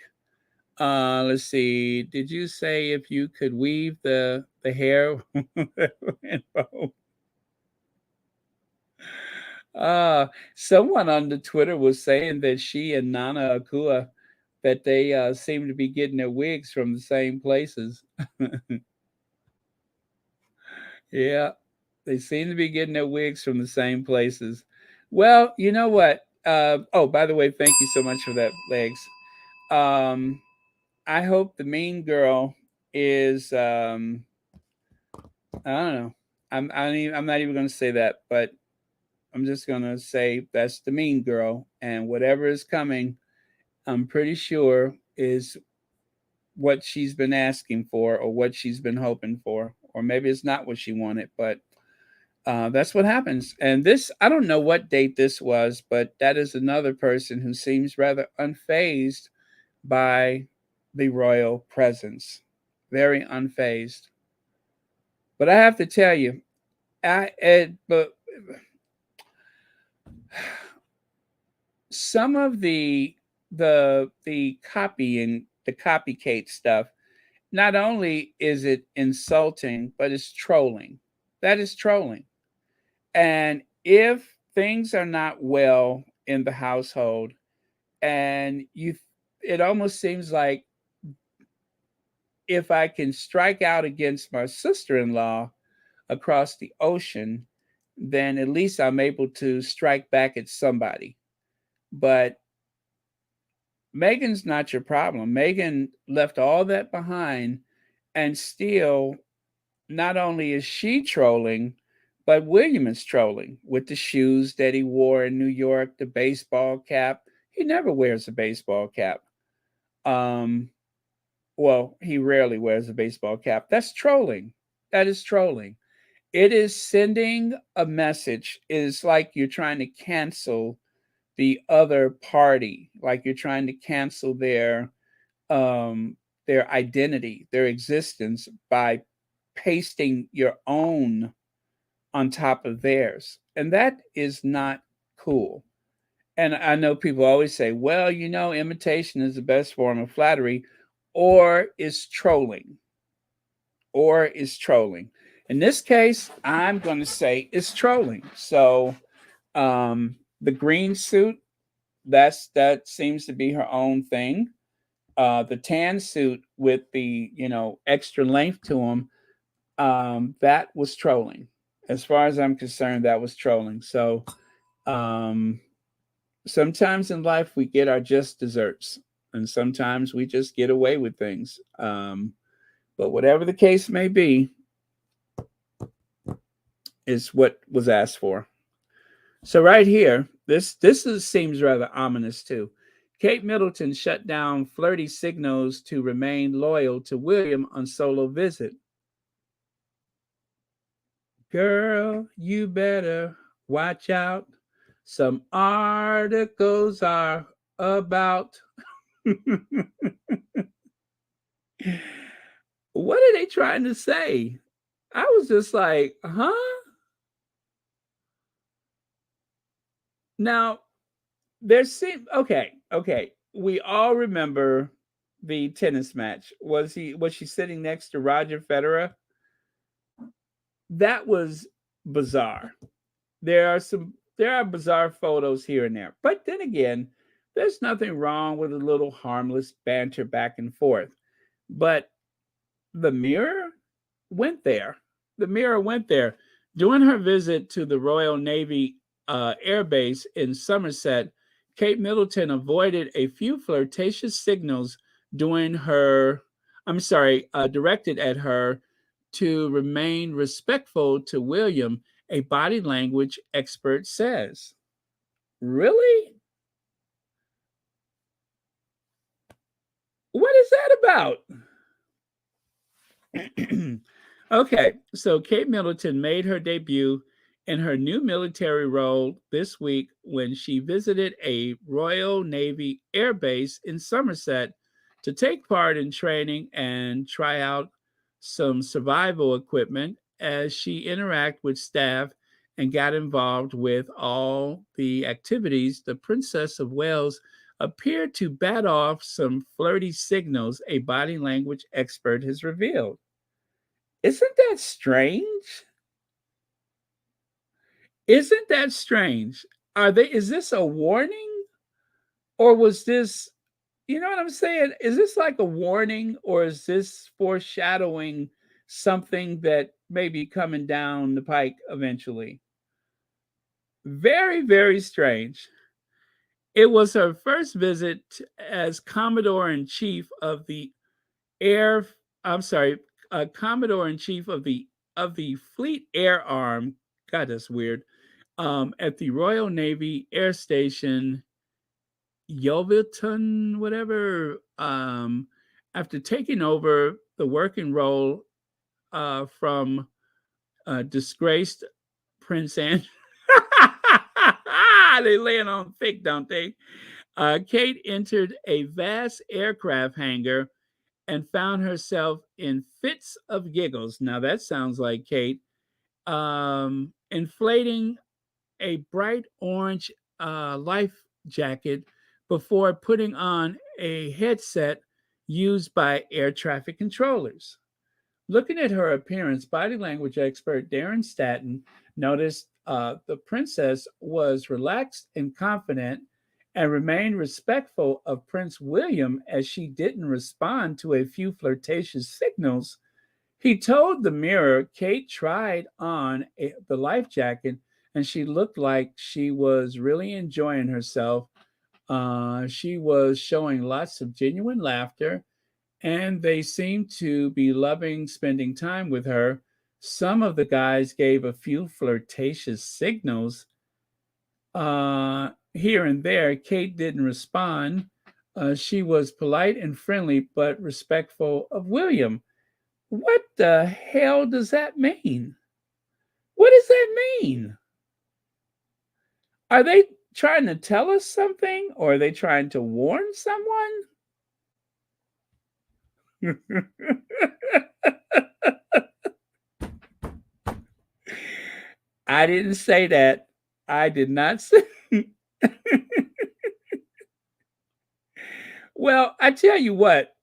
Let's see. Did you say if you could weave the hair? Someone on the Twitter was saying that she and Nana Akua, that they seem to be getting their wigs from the same places. Yeah, they seem to be getting their wigs from the same places. Well, you know what? Oh, by the way, thank you so much for that, Legs. Um, I hope the mean girl is. I don't know. I'm not even going to say that, but I'm just going to say that's the mean girl, and whatever is coming, I'm pretty sure is what she's been asking for or what she's been hoping for, or maybe it's not what she wanted, but that's what happens. And this, I don't know what date this was, but that is another person who seems rather unfazed by the royal presence. Very unfazed. But I have to tell you, but some of the copying, the copycat stuff, not only is it insulting, but it's trolling. That is trolling. And if things are not well in the household, and it almost seems like if I can strike out against my sister-in-law across the ocean, then at least I'm able to strike back at somebody. But Meghan's not your problem. Meghan left all that behind, and still, not only is she trolling, but William is trolling with the shoes that he wore in New York, the baseball cap. He never wears a baseball cap. Um, well, he rarely wears a baseball cap. That's trolling. That is trolling. It is sending a message. It is like you're trying to cancel the other party, like you're trying to cancel their identity, their existence by pasting your own on top of theirs. And that is not cool. And I know people always say, well, imitation is the best form of flattery, or is trolling, or is trolling. In this case, I'm going to say it's trolling. So the green suit, that seems to be her own thing. The tan suit with the extra length to them, that was trolling. As far as I'm concerned, that was trolling. So um, sometimes in life we get our just desserts, and sometimes we just get away with things. But whatever the case may be, is what was asked for. So right here, seems rather ominous too. Kate Middleton shut down flirty signals to remain loyal to William on solo visit. Girl, you better watch out. Some articles are about. What are they trying to say? I was just like, huh? Now, okay. We all remember the tennis match. Was she sitting next to Roger Federer? That was bizarre. There are bizarre photos here and there. But then again, there's nothing wrong with a little harmless banter back and forth. But the mirror went there. The mirror went there. During her visit to the Royal Navy Air Base in Somerset, Kate Middleton avoided a few flirtatious signals directed at her to remain respectful to William, a body language expert says. Really? What is that about? Okay, so Kate Middleton made her debut in her new military role this week when she visited a Royal Navy air base in Somerset to take part in training and try out some survival equipment as she interacted with staff and got involved with all the activities. The Princess of Wales appeared to bat off some flirty signals, a body language expert has revealed. Isn't that strange? Isn't that strange? Is this a warning? Or was this, you know what I'm saying? Is this like a warning or is this foreshadowing something that may be coming down the pike eventually? Very, very strange. It was her first visit as Commodore in Chief of the Air, I'm sorry, Commodore in Chief of the Fleet Air Arm. God, that's weird. At the Royal Navy Air Station, Yeovilton, whatever. After taking over the working role from disgraced Prince Andrew. They laying on thick, don't they? Kate entered a vast aircraft hangar and found herself in fits of giggles. Now that sounds like Kate. Inflating a bright orange life jacket before putting on a headset used by air traffic controllers. Looking at her appearance, body language expert Darren Staton noticed the princess was relaxed and confident and remained respectful of Prince William as she didn't respond to a few flirtatious signals. He told the Mirror Kate tried on the life jacket and she looked like she was really enjoying herself. She was showing lots of genuine laughter and they seemed to be loving spending time with her. Some of the guys gave a few flirtatious signals here and there. Kate didn't respond. She was polite and friendly, but respectful of William. What the hell does that mean? What does that mean? Are they trying to tell us something or are they trying to warn someone? I didn't say that. I did not say. Well, I tell you what.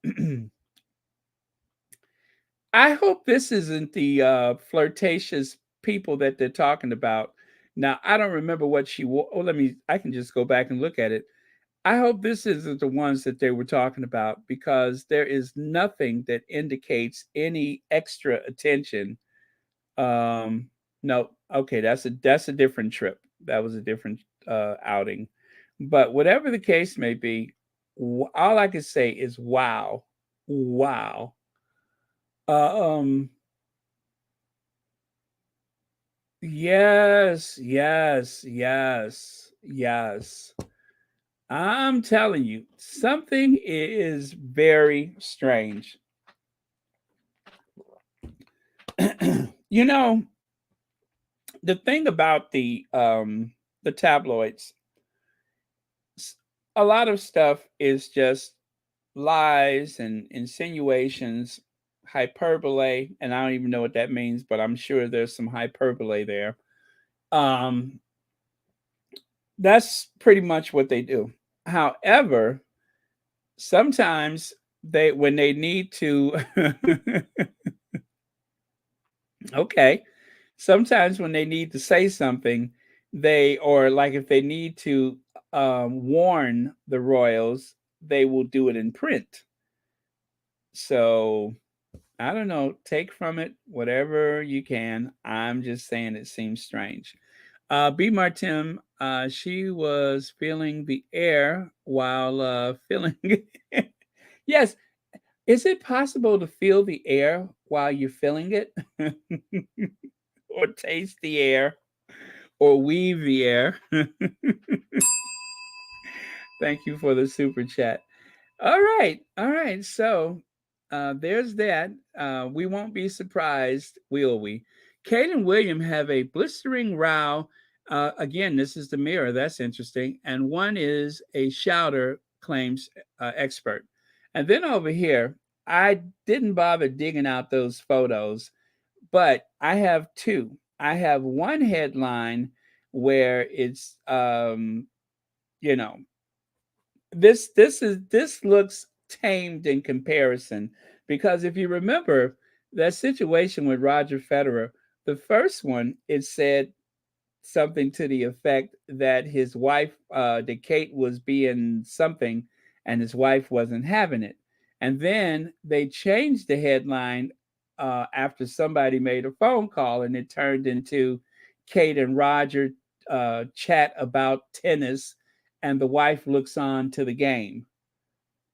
I hope this isn't the flirtatious people that they're talking about. Now, I don't remember what she wore. Oh, I can just go back and look at it. I hope this isn't the ones that they were talking about because there is nothing that indicates any extra attention. No, okay, that's a different trip. That was a different outing. But whatever the case may be, all I can say is wow, wow. Um, yes, yes, yes, yes. I'm telling you, something is very strange. You know, the thing about the tabloids, a lot of stuff is just lies and insinuations, hyperbole, and I don't even know what that means, but I'm sure there's some hyperbole there. Um, that's pretty much what they do. However, sometimes they when they need to okay, sometimes when they need to say something, they or like if they need to warn the royals, they will do it in print. So I don't know. Take from it whatever you can. I'm just saying it seems strange. B. Martin, she was feeling the air while feeling. Yes. Is it possible to feel the air while you're feeling it? Or taste the air? Or weave the air? Thank you for the super chat. All right, all right. So there's that. We won't be surprised, will we? Kate and William have a blistering row. Again, this is the mirror. That's interesting. And one is a shouter, claims expert. And then over here, I didn't bother digging out those photos, but I have two. I have one headline where it's, you know, this looks tamed in comparison because if you remember that situation with Roger Federer, the first one it said something to the effect that his wife, that Kate was being something, and his wife wasn't having it, and then they changed the headline after somebody made a phone call, and it turned into Kate and Roger chat about tennis, and the wife looks on to the game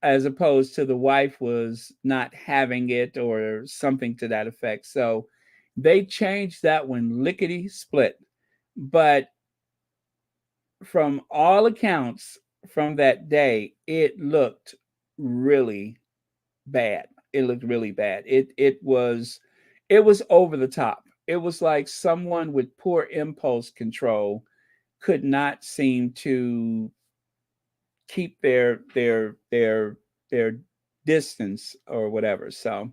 as opposed to the wife was not having it or something to that effect. So they changed that one lickety split. But from all accounts from that day, it looked really bad. It looked really bad. It was over the top. It was like someone with poor impulse control could not seem to keep their distance or whatever. So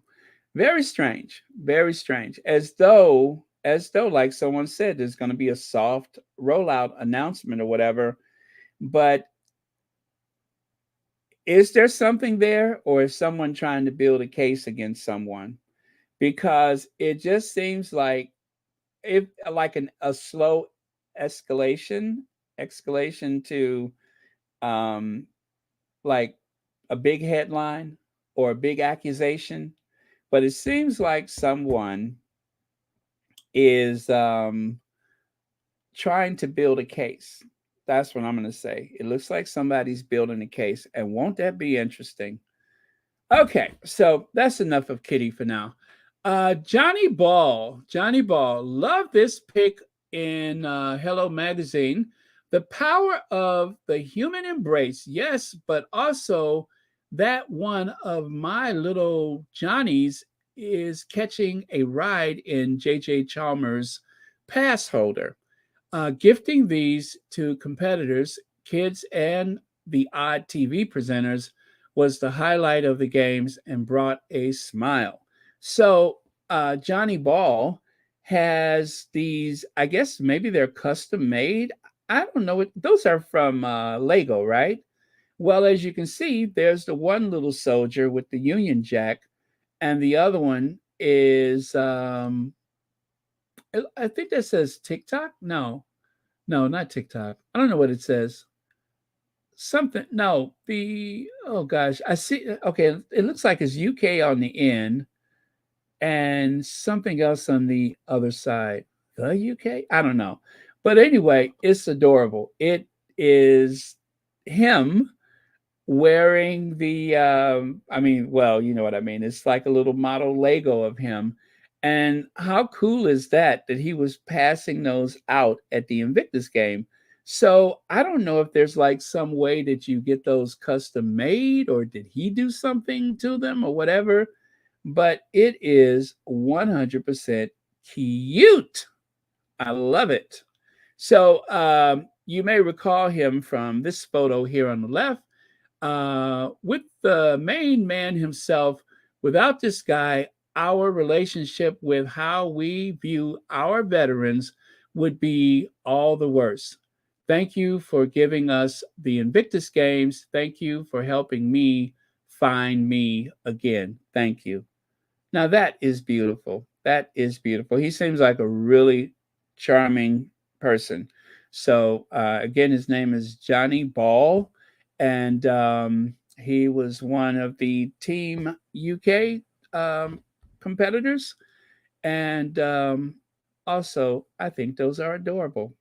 very strange, very strange. As though like someone said there's going to be a soft rollout announcement or whatever, but is there something there or is someone trying to build a case against someone? Because it just seems like if like a slow escalation escalation to um like a big headline or a big accusation, but it seems like someone is trying to build a case. That's what I'm going to say. It looks like somebody's building a case, and won't that be interesting? Okay, so that's enough of Kitty for now. Johnny Ball, love this pic in Hello Magazine. The power of the human embrace, yes, but also that one of my little Johnnies is catching a ride in JJ Chalmers' pass holder. Gifting these to competitors, kids, and the odd TV presenters was the highlight of the games and brought a smile. So, Johnny Ball has these, I guess maybe they're custom made. I don't know. Those are from Lego, right? Well, as you can see, there's the one little soldier with the Union Jack, and the other one is, I think that says TikTok. No, no, not TikTok. I don't know what it says. Something. No, the oh gosh, I see. Okay, it looks like it's UK on the end and something else on the other side. The UK? I don't know. But anyway, it's adorable. It is him wearing the I mean, well, you know what I mean. It's like a little model Lego of him. And how cool is that he was passing those out at the Invictus game? So I don't know if there's like some way that you get those custom made, or did he do something to them or whatever, but it is 100% cute. I love it. So you may recall him from this photo here on the left, with the main man himself. Without this guy, our relationship with how we view our veterans would be all the worse. Thank you for giving us the Invictus Games. Thank you for helping me find me again. Thank you. Now that is beautiful. That is beautiful. He seems like a really charming person. So again, his name is Johnny Ball, and he was one of the Team UK competitors. And also, I think those are adorable.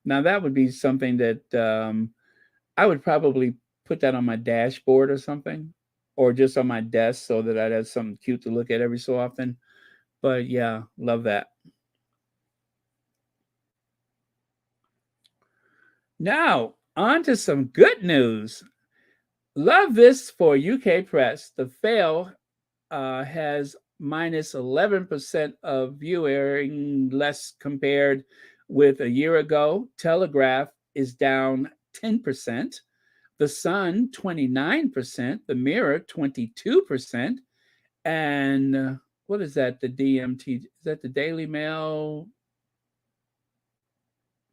Now that would be something that I would probably put that on my dashboard or something, or just on my desk so that I'd have something cute to look at every so often. But yeah, love that. Now, on to some good news. Love this for UK press. The fail has minus 11% of viewing less compared with a year ago. Telegraph is down 10%. The Sun, 29%. The Mirror, 22%. And what is that? The DMT? Is that the Daily Mail?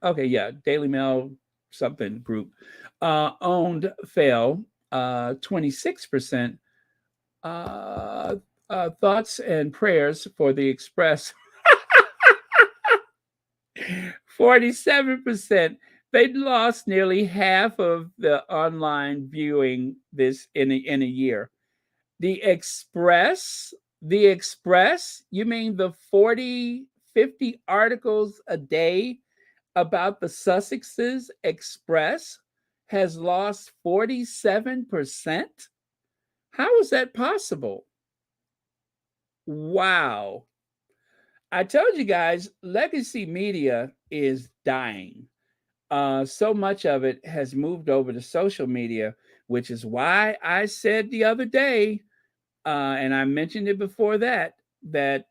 Okay, yeah, Daily Mail something group. Owned fell 26%. Thoughts and prayers for the Express, 47%. They lost nearly half of the online viewing this in a year. The Express, you mean the 40, 50 articles a day about the Sussexes Express has lost 47%? How is that possible? Wow. I told you guys, legacy media is dying. So much of it has moved over to social media, which is why I said the other day, and I mentioned it before that the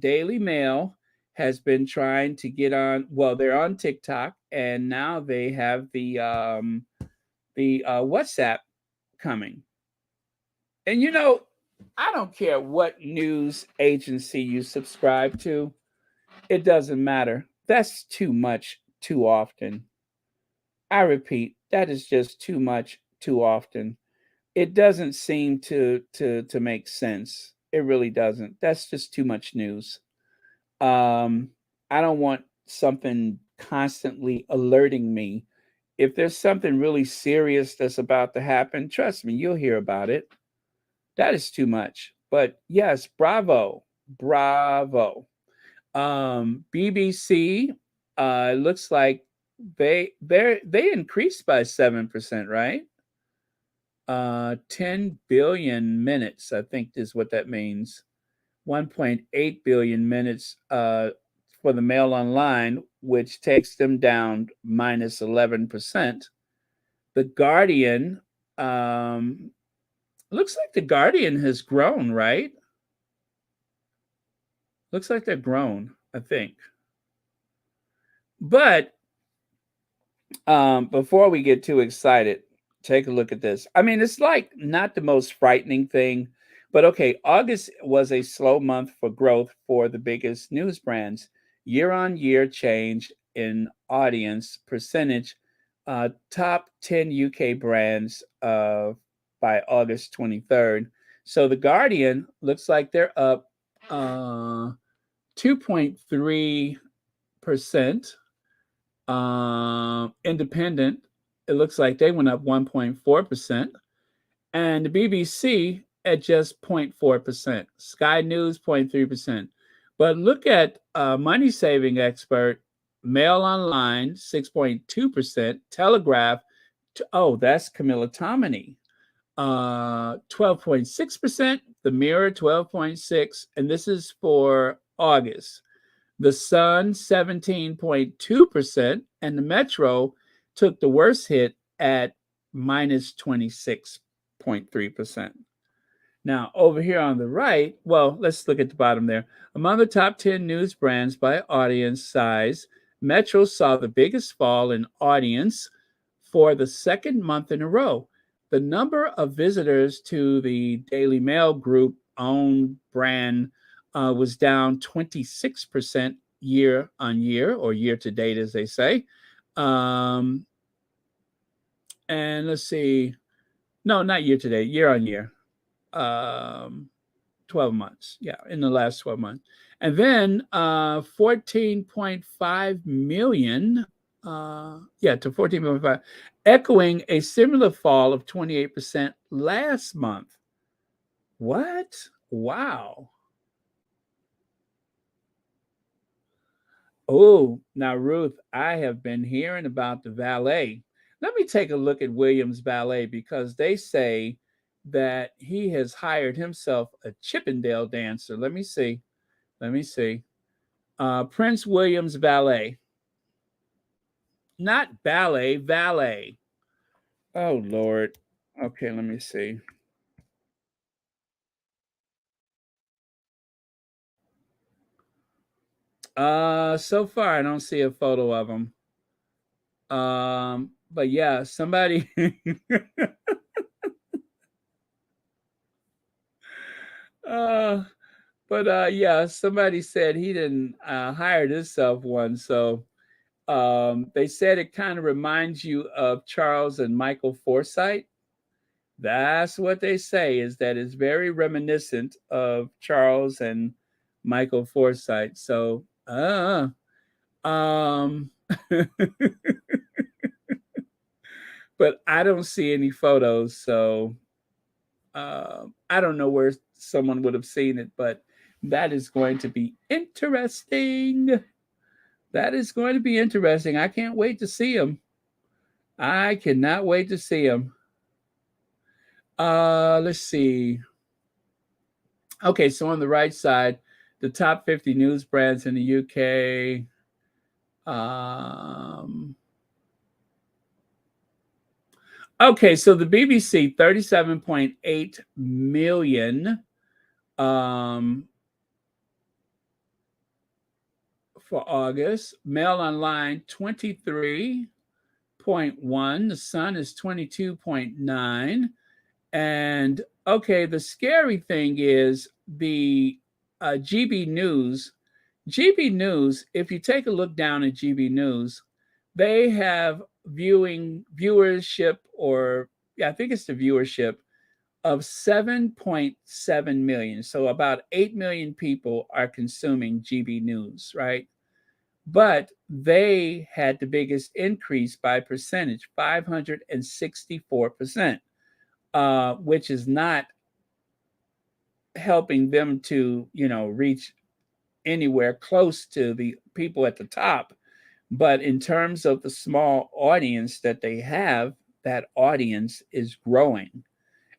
Daily Mail has been trying to get on. Well, they're on TikTok, and now they have the WhatsApp coming. And you know, I don't care what news agency you subscribe to. It doesn't matter. That's too much, too often. I repeat, that is just too much, too often. It doesn't seem to make sense. It really doesn't. That's just too much news. I don't want something constantly alerting me. If there's something really serious that's about to happen, trust me, you'll hear about it. That is too much. But yes, bravo. Bravo. BBC looks like they increased by 7%, right? 10 billion minutes, I think is what that means. 1.8 billion minutes for the Mail Online, which takes them down minus 11%. The Guardian, looks like the Guardian has grown, right? Looks like they're grown, I think. But before we get too excited, take a look at this. I mean, it's like not the most frightening thing, but okay, August was a slow month for growth for the biggest news brands. Year-on-year change in audience percentage, top 10 UK brands by August 23rd. So the Guardian looks like they're up 2.3%. Independent, it looks like they went up 1.4%. And the BBC at just 0.4%. Sky News 0.3%. But look at money saving expert, Mail Online 6.2%, Telegraph, oh, that's Camilla Tominey. 12.6%. The Mirror, 12.6%. And this is for August. The Sun, 17.2%. And the Metro took the worst hit at minus 26.3%. Now, over here on the right, well, let's look at the bottom there. Among the top 10 news brands by audience size, Metro saw the biggest fall in audience for the second month in a row. The number of visitors to the Daily Mail Group owned brand was down 26% year on year, or year to date, as they say. And let's see. No, not year to date, year on year. 12 months. Yeah, in the last 12 months. And then 14.5 million. To 14.5, echoing a similar fall of 28% last month. What? Wow. Oh, now, Ruth, I have been hearing about the valet. Let me take a look at William's valet, because they say that he has hired himself a Chippendale dancer. Let me see. Prince William's valet. Not ballet, valet. Oh, Lord. Okay, let me see. So far, I don't see a photo of him. But yeah, somebody... somebody said he didn't hire himself one. So they said it kind of reminds you of Charles and Michael Forsyth. That's what they say, is that it's very reminiscent of Charles and Michael Forsyth. So, but I don't see any photos. So I don't know where someone would have seen it, but that is going to be interesting. That is going to be interesting. I can't wait to see him. I cannot wait to see him. Let's see. Okay, so on the right side, the top 50 news brands in the UK. Okay, so the BBC, 37.8 million for August. Mail Online, 23.1. The Sun is 22.9. And okay, the scary thing is the GB News. GB News, if you take a look down at GB News, they have viewership, or I think it's the viewership of 7.7 million. So about 8 million people are consuming GB News, right? But they had the biggest increase by percentage, 564%, which is not helping them to, reach anywhere close to the people at the top. But in terms of the small audience that they have, that audience is growing.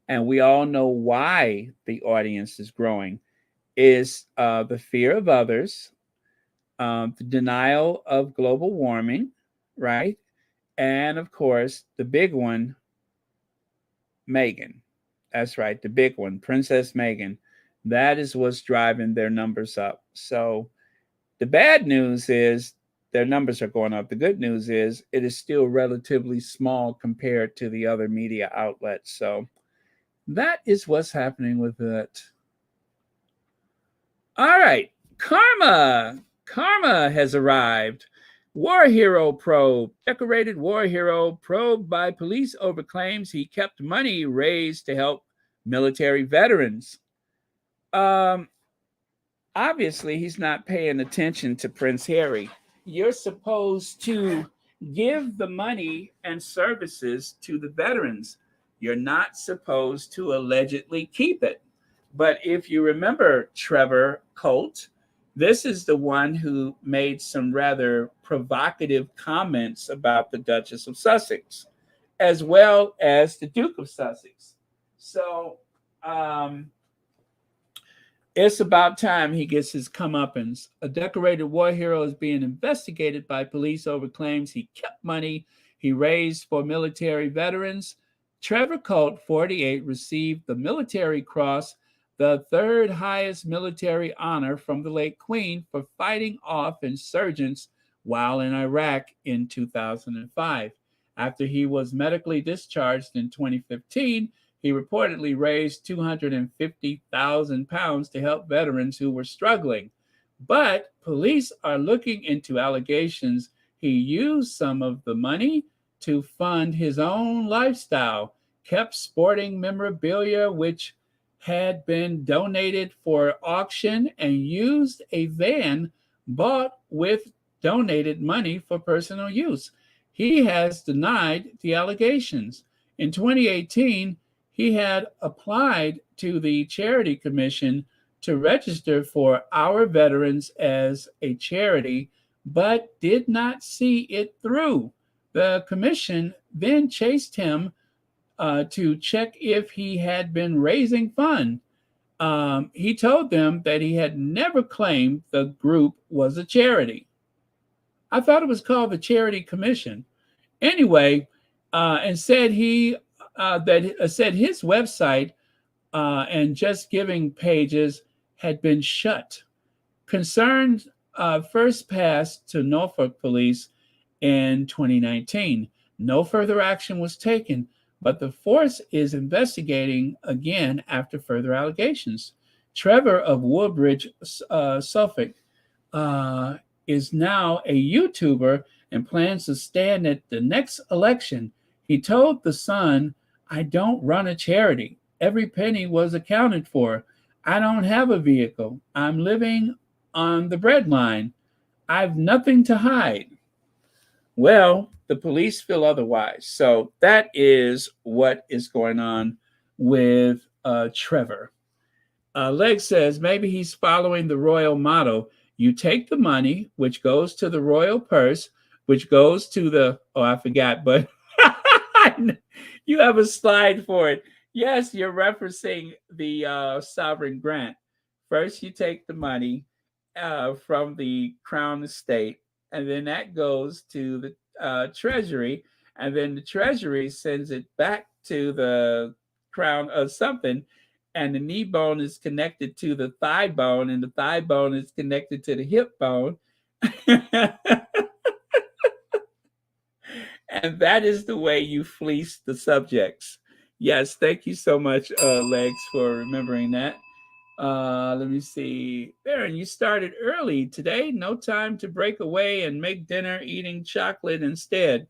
And we all know why the audience is growing is the fear of others, the denial of global warming, right? And of course, the big one, Meghan. That's right, the big one, Princess Meghan. That is what's driving their numbers up. So the bad news is their numbers are going up. The good news is it is still relatively small compared to the other media outlets. So that is what's happening with it. All right, Karma has arrived. War hero probe. Decorated war hero probed by police over claims he kept money raised to help military veterans. Obviously, he's not paying attention to Prince Harry. You're supposed to give the money and services to the veterans. You're not supposed to allegedly keep it. But if you remember Trevor Coult, this is the one who made some rather provocative comments about the Duchess of Sussex, as well as the Duke of Sussex. So it's about time he gets his comeuppance. A decorated war hero is being investigated by police over claims he kept money he raised for military veterans. Trevor Coult, 48, received the Military Cross, the third highest military honor from the late Queen, for fighting off insurgents while in Iraq in 2005. After he was medically discharged in 2015, he reportedly raised £250,000 to help veterans who were struggling. But police are looking into allegations he used some of the money to fund his own lifestyle, kept sporting memorabilia which had been donated for auction, and used a van bought with donated money for personal use. He has denied the allegations. In 2018, he had applied to the Charity Commission to register for Our Veterans as a charity, but did not see it through. The commission then chased him to check if he had been raising funds. He told them that he had never claimed the group was a charity. I thought it was called the Charity Commission. Anyway, and said said his website and Just Giving pages had been shut. Concerns first passed to Norfolk police in 2019. No further action was taken, but the force is investigating again after further allegations. Trevor of Woodbridge, Suffolk, is now a YouTuber and plans to stand at the next election. He told The Sun, "I don't run a charity. Every penny was accounted for. I don't have a vehicle. I'm living on the breadline. I've nothing to hide." Well, the police feel otherwise. So that is what is going on with Trevor. Leg says maybe he's following the royal motto. You take the money, which goes to the royal purse, which goes to the, oh, I forgot, but you have a slide for it. Yes, you're referencing the sovereign grant. First, you take the money from the crown estate, and then that goes to the treasury, and then the treasury sends it back to the crown of something, and the knee bone is connected to the thigh bone, and the thigh bone is connected to the hip bone. And that is the way you fleece the subjects. Yes, thank you so much, Legs, for remembering that. Let me see. Baron, you started early today. No time to break away and make dinner, eating chocolate instead.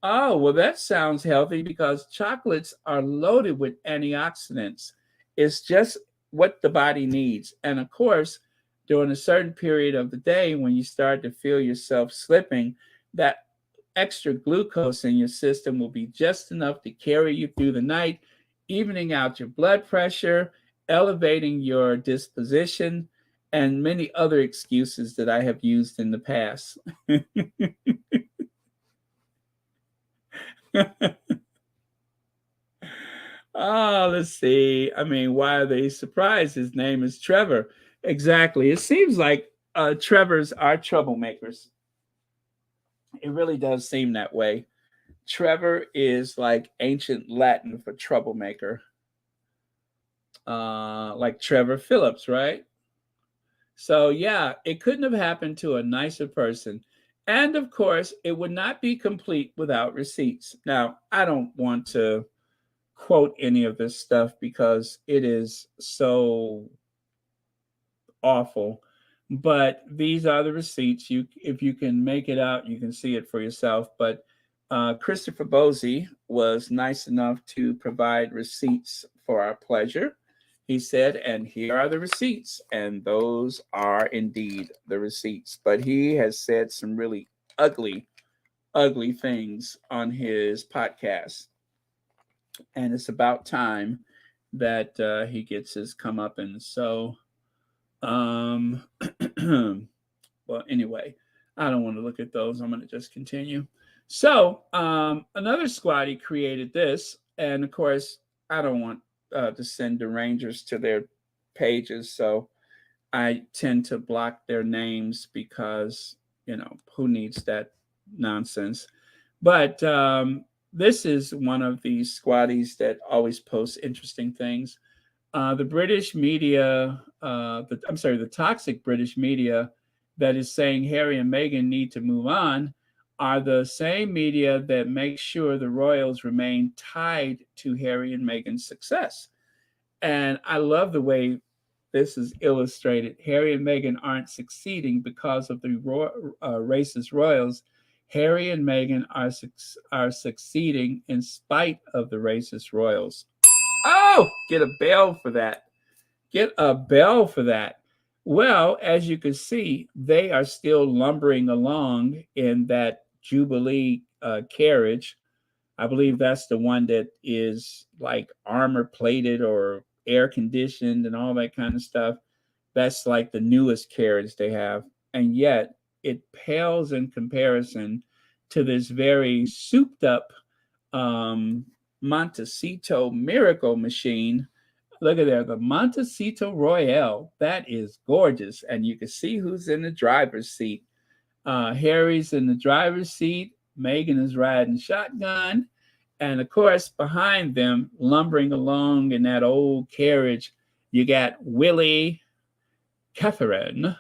Oh, well, that sounds healthy because chocolates are loaded with antioxidants. It's just what the body needs. And of course, during a certain period of the day when you start to feel yourself slipping, that extra glucose in your system will be just enough to carry you through the night, evening out your blood pressure, elevating your disposition, and many other excuses that I have used in the past. Oh, let's see. I mean, why are they surprised? His name is Trevor. Exactly. It seems like Trevors are troublemakers. It really does seem that way. Trevor is like ancient Latin for troublemaker. Like Trevor Phillips, right? So, yeah, it couldn't have happened to a nicer person. And of course, it would not be complete without receipts. Now, I don't want to quote any of this stuff because it is so awful. But these are the receipts. If you can make it out, you can see it for yourself. But Christopher Bosey was nice enough to provide receipts for our pleasure. He said, and here are the receipts. And those are indeed the receipts. But he has said some really ugly, ugly things on his podcast. And it's about time that he gets his comeuppance. So, well, anyway, I don't want to look at those. I'm going to just continue. So, another squatty created this. And of course, I don't want to send derangers to their pages. So I tend to block their names because, who needs that nonsense? But this is one of these squatties that always posts interesting things. The British media, the toxic British media that is saying Harry and Meghan need to move on are the same media that make sure the royals remain tied to Harry and Meghan's success. And I love the way this is illustrated. Harry and Meghan aren't succeeding because of the racist royals. Harry and Meghan are succeeding in spite of the racist royals. Oh, get a bell for that. Get a bell for that. Well, as you can see, they are still lumbering along in that Jubilee carriage. I believe that's the one that is like armor plated or air conditioned and all that kind of stuff. That's like the newest carriage they have. And yet it pales in comparison to this very souped up Montecito Miracle machine. Look at there, the Montecito Royale. That is gorgeous. And you can see who's in the driver's seat. Harry's in the driver's seat. Meghan is riding shotgun. And of course, behind them, lumbering along in that old carriage, you got Willie, Catherine,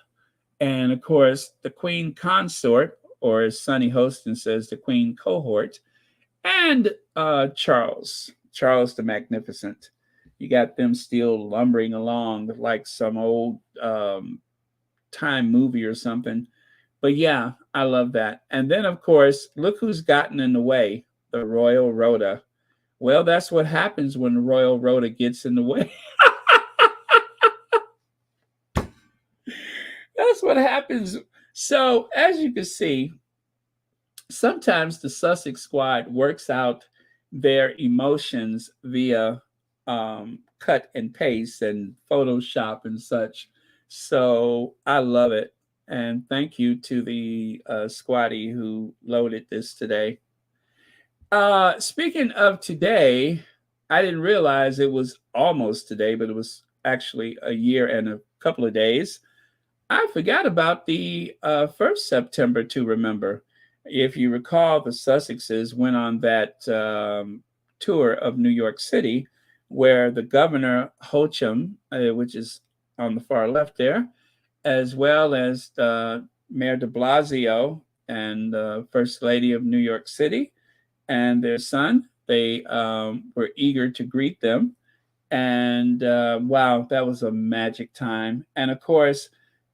and of course, the Queen Consort, or as Sonny Hostin says, the Queen Cohort, and Charles the Magnificent. You got them still lumbering along like some old time movie or something. But yeah, I love that. And then, of course, look who's gotten in the way, the Royal Rota. Well, that's what happens when the Royal Rota gets in the way. That's what happens. So, as you can see, sometimes the Sussex squad works out their emotions via cut and paste and Photoshop and such. So I love it. And thank you to the squatty who loaded this today. Speaking of today, I didn't realize it was almost today, but it was actually a year and a couple of days. I forgot about the 1st September to remember. If you recall, the Sussexes went on that tour of New York City, where the governor Hocham, which is on the far left there, as well as Mayor de Blasio and First Lady of New York City and their son, they were eager to greet them. And wow, that was a magic time. And of course,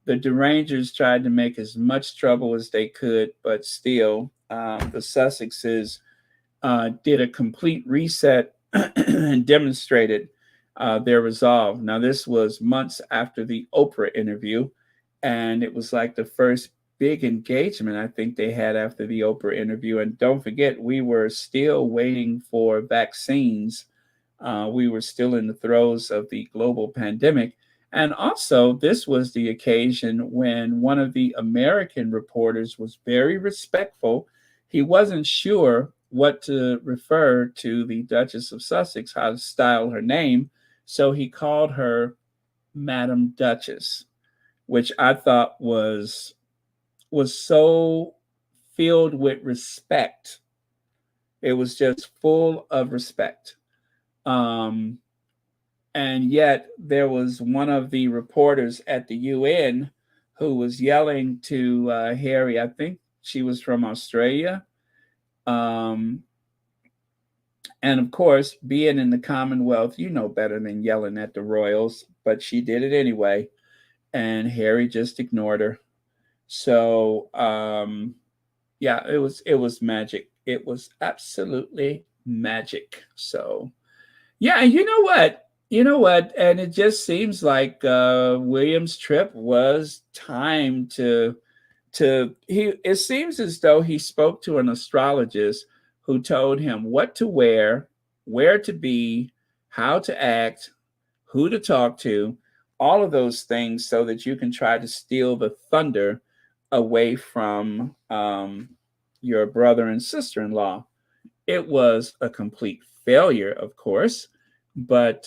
the derangers tried to make as much trouble as they could, but still, the Sussexes did a complete reset and demonstrated their resolve. Now, this was months after the Oprah interview, and it was like the first big engagement I think they had after the Oprah interview. And don't forget, we were still waiting for vaccines. We were still in the throes of the global pandemic. And also, this was the occasion when one of the American reporters was very respectful. He wasn't sure what to refer to the Duchess of Sussex, how to style her name. So he called her Madam Duchess, which I thought was so filled with respect. It was just full of respect. And yet there was one of the reporters at the UN who was yelling to Harry. I think she was from Australia. And of course, being in the Commonwealth, you know better than yelling at the royals, but she did it anyway. And Harry just ignored her. So yeah, it was magic. It was absolutely magic. So yeah, and you know what? And it just seems like William's trip was time to it seems as though he spoke to an astrologist who told him what to wear, where to be, how to act, who to talk to, all of those things, so that you can try to steal the thunder away from your brother and sister-in-law. It was a complete failure, of course. But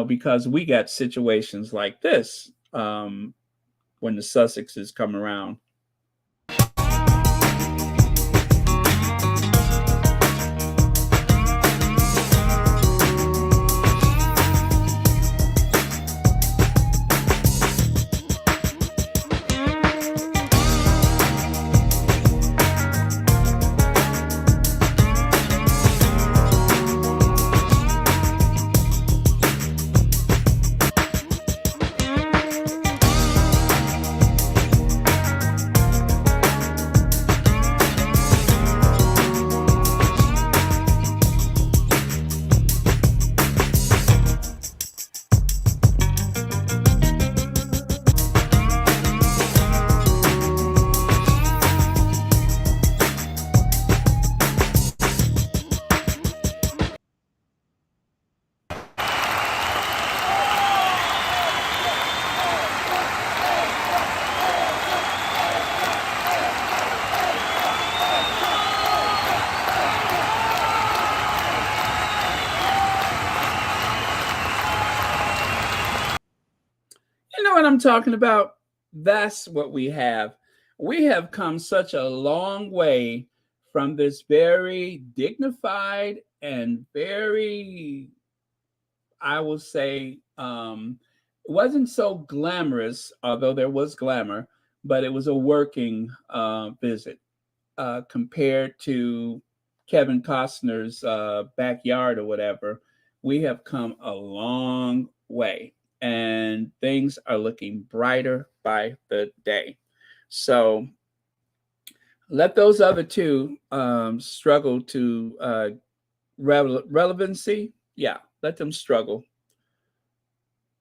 because we got situations like this when the Sussexes come around. You know what I'm talking about? That's what we have. We have come such a long way from this very dignified and very, I will say, it wasn't so glamorous, although there was glamour, but it was a working visit compared to Kevin Costner's backyard or whatever. We have come a long way, and things are looking brighter by the day. So let those other two struggle to relevancy. Yeah, let them struggle.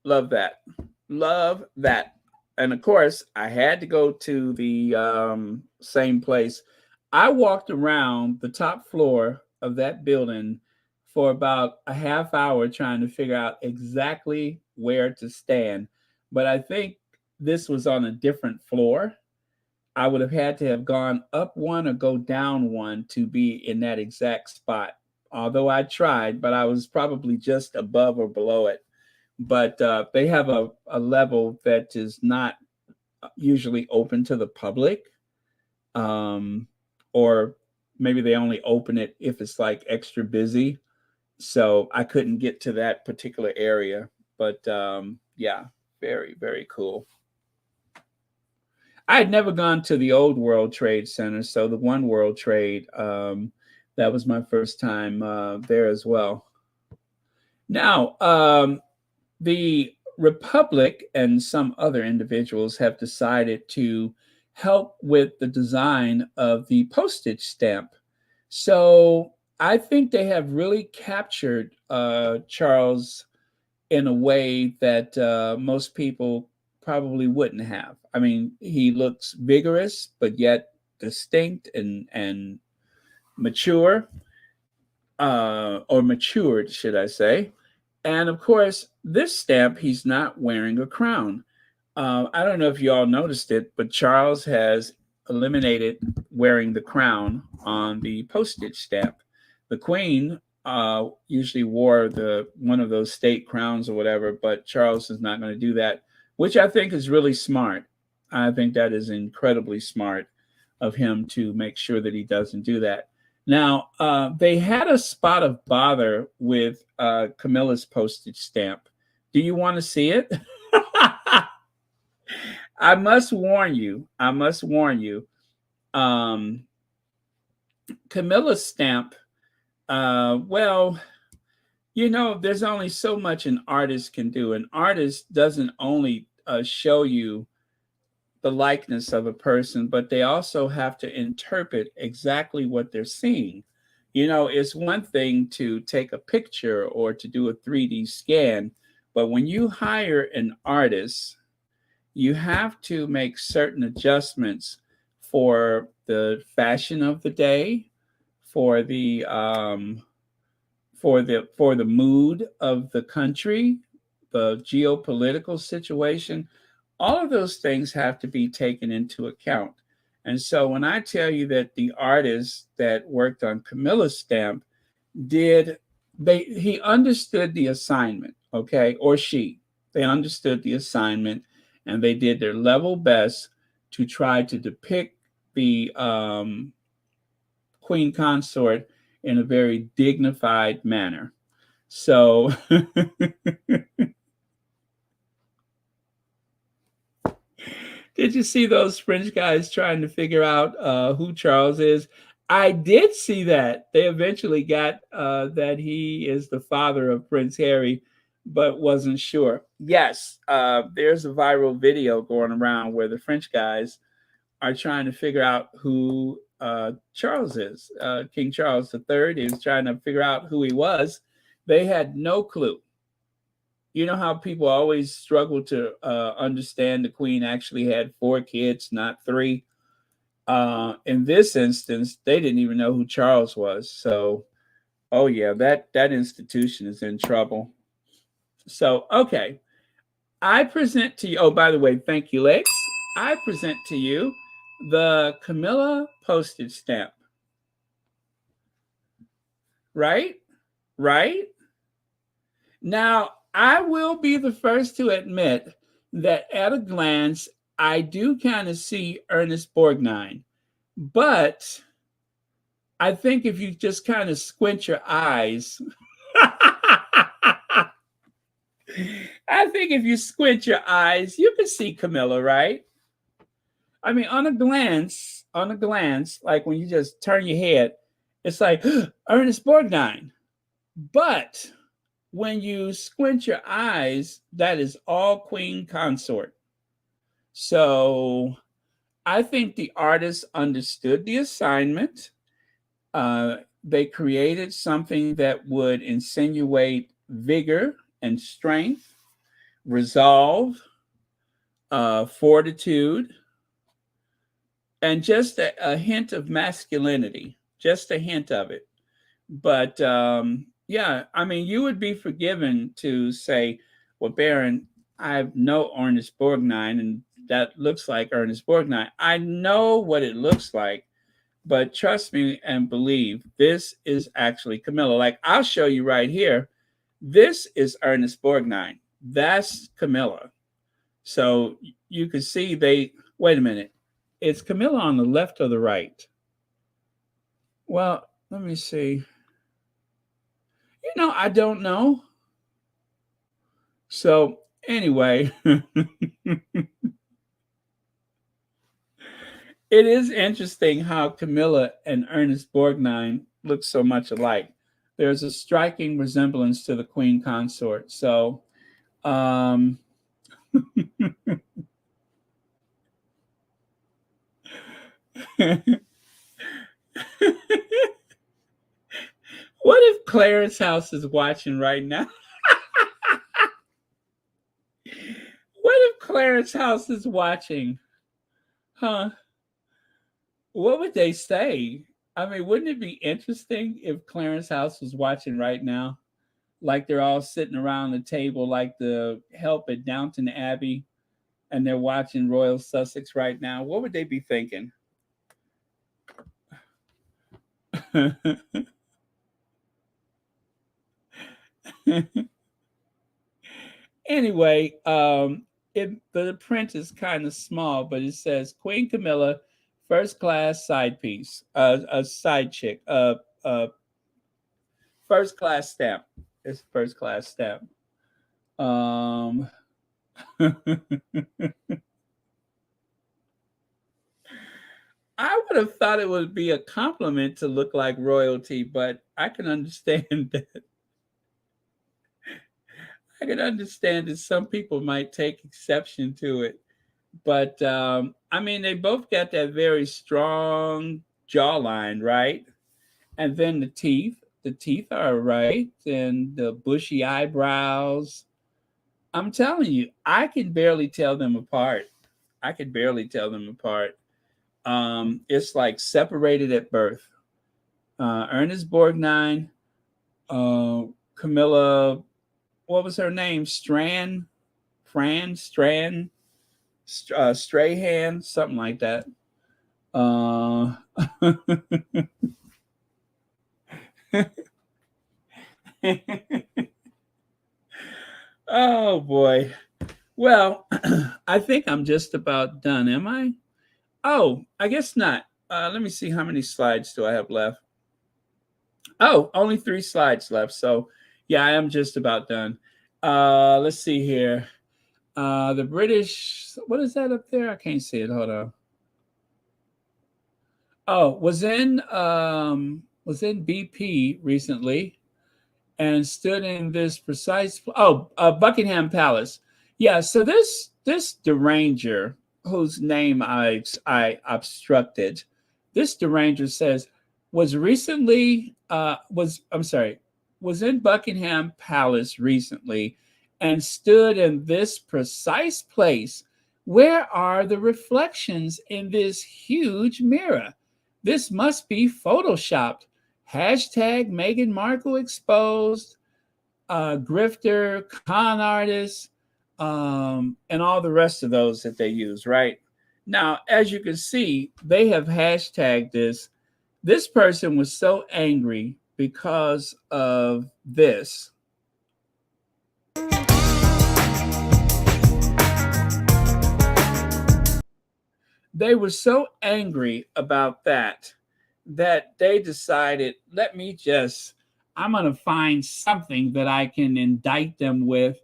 Love that. Love that. And of course, I had to go to the same place. I walked around the top floor of that building for about a half hour trying to figure out exactly where to stand. But I think this was on a different floor. I would have had to have gone up one or go down one to be in that exact spot. Although I tried, but I was probably just above or below it. But they have a level that is not usually open to the public, or maybe they only open it if it's like extra busy. So I couldn't get to that particular area. But yeah, very, very cool. I had never gone to the old World Trade Center, so the One World Trade, that was my first time there as well. Now, the Republic and some other individuals have decided to help with the design of the postage stamp. So I think they have really captured Charles in a way that most people probably wouldn't have. I mean, he looks vigorous, but yet distinct and mature, or matured, should I say. And of course, this stamp, he's not wearing a crown. I don't know if you all noticed it, but Charles has eliminated wearing the crown on the postage stamp. The Queen usually wore one of those state crowns or whatever, but Charles is not going to do that, which I think is really smart. I think that is incredibly smart of him to make sure that he doesn't do that. Now, they had a spot of bother with Camilla's postage stamp. Do you want to see it? I must warn you. I must warn you. Camilla's stamp, well, there's only so much an artist can do. An artist doesn't only show you the likeness of a person, but they also have to interpret exactly what they're seeing. It's one thing to take a picture or to do a 3D scan, but when you hire an artist, you have to make certain adjustments for the fashion of the day, for the mood of the country, the geopolitical situation. All of those things have to be taken into account. And so when I tell you that the artist that worked on Camilla's stamp did he understood the assignment, okay, or she. They understood the assignment, and they did their level best to try to depict the queen consort in a very dignified manner. So did you see those French guys trying to figure out who Charles is? I did see that. They eventually got that he is the father of Prince Harry, but wasn't sure. Yes, there's a viral video going around where the French guys are trying to figure out who Charles is. King Charles III is trying to figure out who he was. They had no clue. You know how people always struggle to understand the queen actually had 4 kids, not 3. In this instance, they didn't even know who Charles was. So, oh yeah, that institution is in trouble. So, okay, I present to you. Oh, by the way, thank you, Lex. I present to you the Camilla postage stamp. Right? Right? Now, I will be the first to admit that at a glance, I do kind of see Ernest Borgnine. But I think if you just kind of squint your eyes, I think if you squint your eyes, you can see Camilla, right? I mean, on a glance, like when you just turn your head, it's like Ernest Borgnine. But when you squint your eyes, that is all queen consort. So I think the artists understood the assignment. They created something that would insinuate vigor and strength, resolve, fortitude, and just a hint of masculinity, just a hint of it. But yeah, I mean, you would be forgiven to say, well, Baron, I know Ernest Borgnine, and that looks like Ernest Borgnine. I know what it looks like, but trust me and believe, this is actually Camilla. Like, I'll show you right here. This is Ernest Borgnine. That's Camilla. So you can see wait a minute. Is Camilla on the left or the right? Well, let me see. I don't know. So anyway, it is interesting how Camilla and Ernest Borgnine look so much alike. There's a striking resemblance to the queen consort. So, what if Clarence House is watching right now? What if Clarence House is watching? Huh? What would they say? I mean, wouldn't it be interesting if Clarence House was watching right now? Like they're all sitting around the table like the help at Downton Abbey, and they're watching Royal Sussex right now. What would they be thinking? Anyway, the print is kind of small, but it says Queen Camilla, first class side piece, a side chick, first class stamp. It's first class stamp. I would have thought it would be a compliment to look like royalty, but I can understand that. I can understand that some people might take exception to it. But I mean, they both got that very strong jawline, right? And then the teeth are right, and the bushy eyebrows. I'm telling you, I can barely tell them apart. I could barely tell them apart. It's like separated at birth. Ernest Borgnine, Camilla, what was her name? Strahan, something like that. Oh boy. Well, I think I'm just about done. Am I? Oh, I guess not. Let me see, how many slides do I have left? Oh, only 3 slides left. So, yeah, I am just about done. Let's see here. The British, what is that up there? I can't see it. Hold on. Oh, was in BP recently and stood in this precise Buckingham Palace. Yeah, so this deranger whose name I obstructed, this deranger says was recently was I'm sorry was in Buckingham Palace recently and stood in this precise place. Where are the reflections in this huge mirror? This must be photoshopped. Hashtag Meghan Markle exposed, grifter, con artist, and all the rest of those that they use, right? Now, as you can see, they have hashtagged this. This person was so angry because of this. They were so angry about that they decided, I'm going to find something that I can indict them with.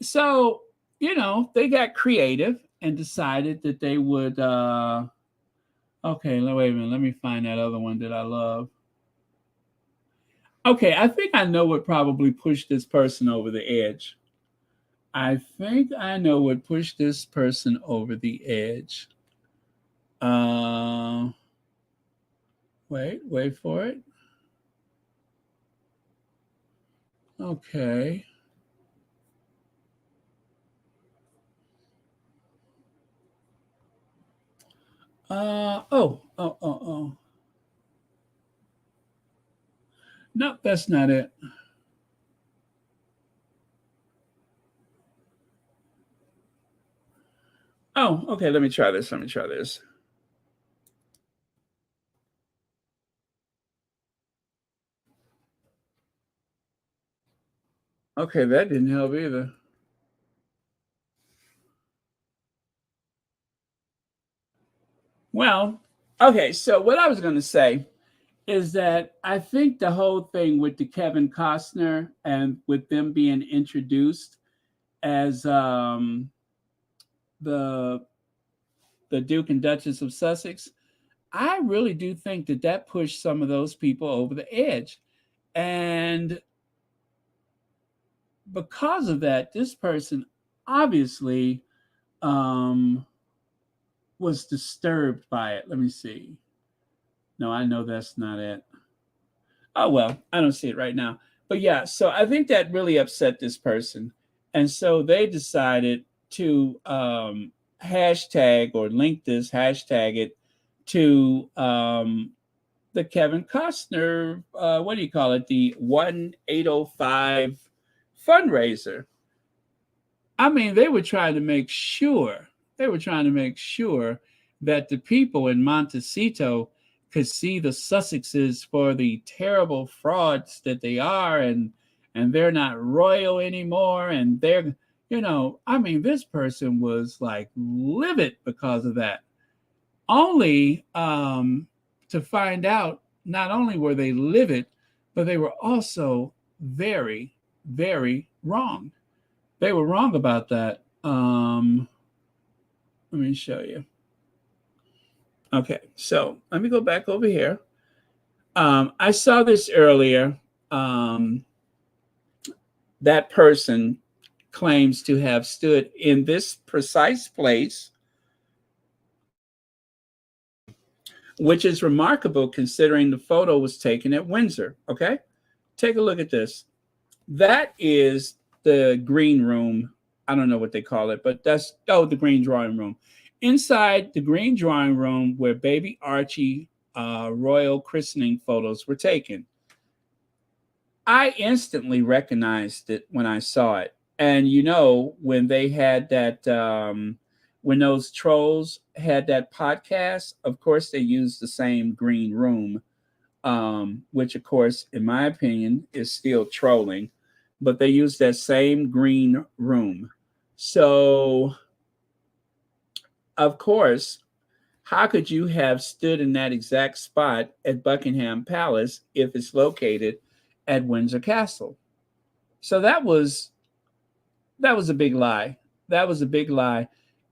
So, they got creative and decided that they would, okay, wait a minute. Let me find that other one that I love. Okay, I think I know what probably pushed this person over the edge. I think I know what pushed this person over the edge. Wait for it. Okay. Oh. No, that's not it. Oh, okay. Let me try this. Okay, that didn't help either. Well, okay. So what I was going to say is that I think the whole thing with the Kevin Costner and with them being introduced as the Duke and Duchess of Sussex, I really do think that pushed some of those people over the edge. And because of that, this person obviously was disturbed by it. Let me see. No, I know that's not it. Oh, well, I don't see it right now. But yeah, so I think that really upset this person. And so they decided to hashtag or link this, hashtag it to the Kevin Costner, what do you call it? The 1805 fundraiser. I mean, they were trying to make sure that the people in Montecito could see the Sussexes for the terrible frauds that they are, and they're not royal anymore, and they're, I mean, this person was like livid because of that. Only to find out not only were they livid, but they were also very, very wrong. They were wrong about that. Let me show you. Okay, so let me go back over here. I saw this earlier. That person claims to have stood in this precise place, which is remarkable considering the photo was taken at Windsor. Okay, take a look at this. That is the green room. I don't know what they call it, but that's the green drawing room. Inside the green drawing room where baby Archie royal christening photos were taken. I instantly recognized it when I saw it. And when they had that, when those trolls had that podcast, of course they used the same green room which of course, in my opinion, is still trolling, but they use that same green room. So, of course, how could you have stood in that exact spot at Buckingham Palace if it's located at Windsor Castle? So that was a big lie. That was a big lie.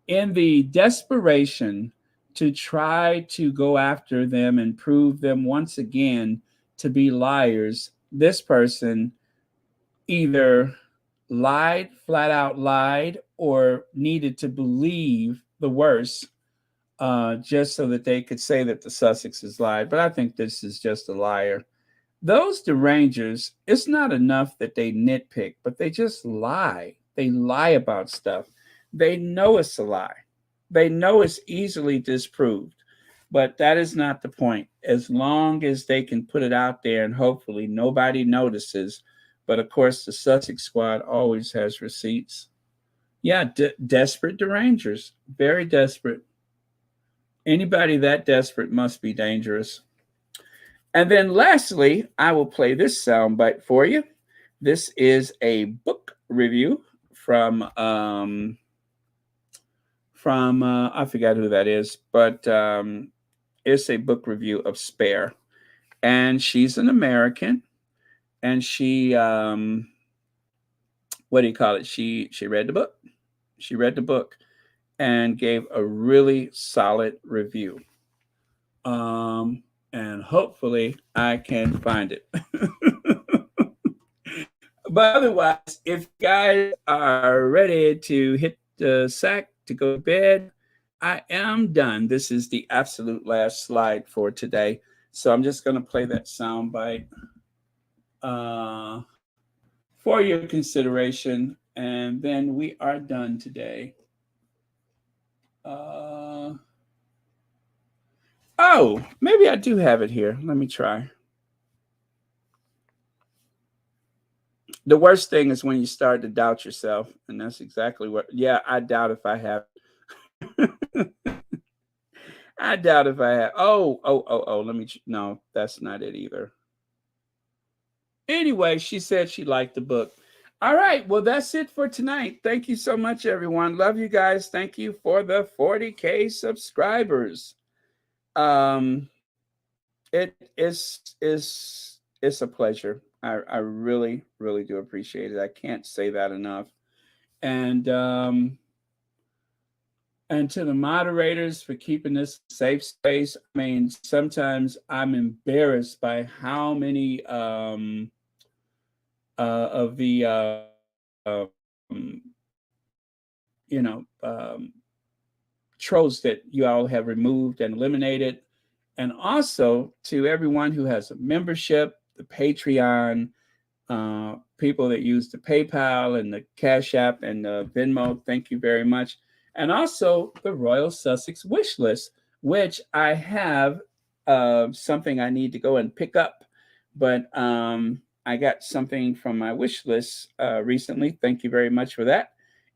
In the desperation to try to go after them and prove them once again to be liars, this person either lied, flat out lied, or needed to believe the worst just so that they could say that the Sussexes lied. But I think this is just a liar. Those derangers, it's not enough that they nitpick, but they just lie. They lie about stuff. They know it's a lie. They know it's easily disproved. But that is not the point. As long as they can put it out there and hopefully nobody notices. But of course, the Sussex squad always has receipts. Yeah, desperate derangers. Very desperate. Anybody that desperate must be dangerous. And then lastly, I will play this soundbite for you. This is a book review from I forgot who that is, but it's a book review of Spare. And she's an American, and she what do you call it? She read the book. She read the book and gave a really solid review. And hopefully I can find it. But otherwise, if you guys are ready to hit the sack to go to bed, I am done. This is the absolute last slide for today. So I'm just going to play that sound bite for your consideration. And then we are done today. Oh, maybe I do have it here. Let me try. The worst thing is when you start to doubt yourself. And that's exactly what, yeah, I doubt if I have. I doubt if I have. Oh, let me, no, that's not it either. Anyway, she said she liked the book. All right. Well, that's it for tonight. Thank you so much, everyone. Love you guys. Thank you for the 40K subscribers. It's a pleasure. I really, really do appreciate it. I can't say that enough. And to the moderators for keeping this safe space. I mean, sometimes I'm embarrassed by how many of the trolls that you all have removed and eliminated. And also to everyone who has a membership, the Patreon, people that use the PayPal and the Cash App and the Venmo, thank you very much. And also the Royal Sussex wish list, which I have something I need to go and pick up. But I got something from my wish list recently. Thank you very much for that.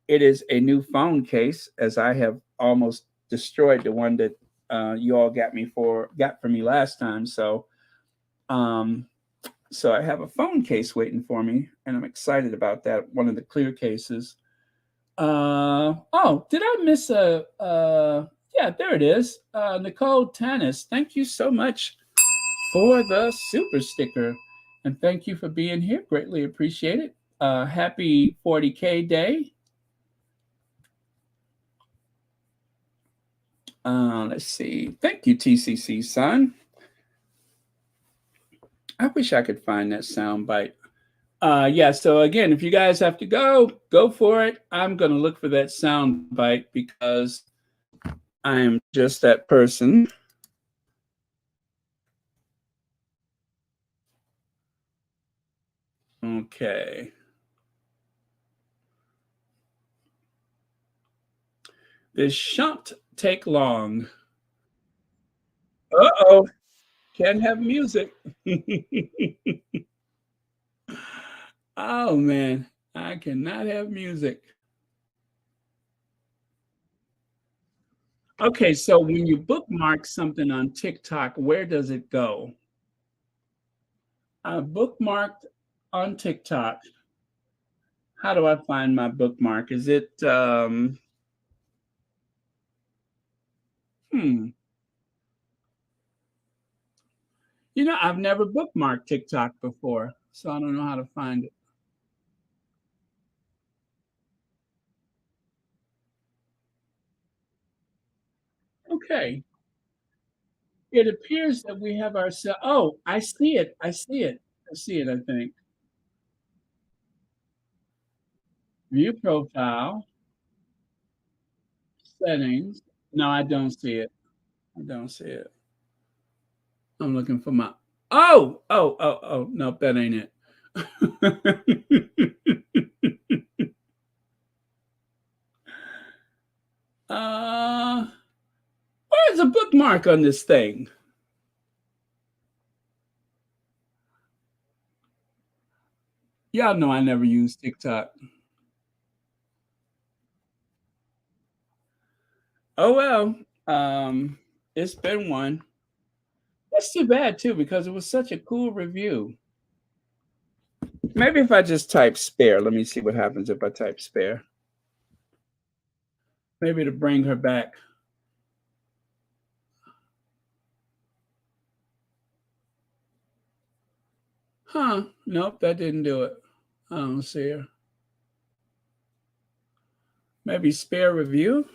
It is a new phone case, as I have almost destroyed the one that you all got for me last time. So I have a phone case waiting for me, and I'm excited about that. One of the clear cases. Did I miss yeah, there it is. Nicole Tanis, thank you so much for the super sticker. And thank you for being here. Greatly appreciate it. Happy 40K day. Let's see. Thank you, TCC son. I wish I could find that sound bite. Yeah, so again, if you guys have to go for it. I'm going to look for that sound bite because I am just that person. Okay. This shan't take long. Uh-oh. Can't have music. Oh, man. I cannot have music. Okay, so when you bookmark something on TikTok, where does it go? I bookmarked on TikTok. How do I find my bookmark? Is it hmm. You know, I've never bookmarked TikTok before, so I don't know how to find it. Okay. It appears that we have ourselves. Oh, I see it. I see it. I see it, I think. View profile, settings. No, I don't see it. I don't see it. I'm looking for my. Oh, nope, that ain't it. uh, where's a bookmark on this thing? Y'all know I never use TikTok. Oh well, it's been one. That's too bad too because it was such a cool review. Maybe if I just type spare, let me see what happens if I type spare. Maybe to bring her back. Huh? Nope, that didn't do it. I don't see her. Maybe spare review.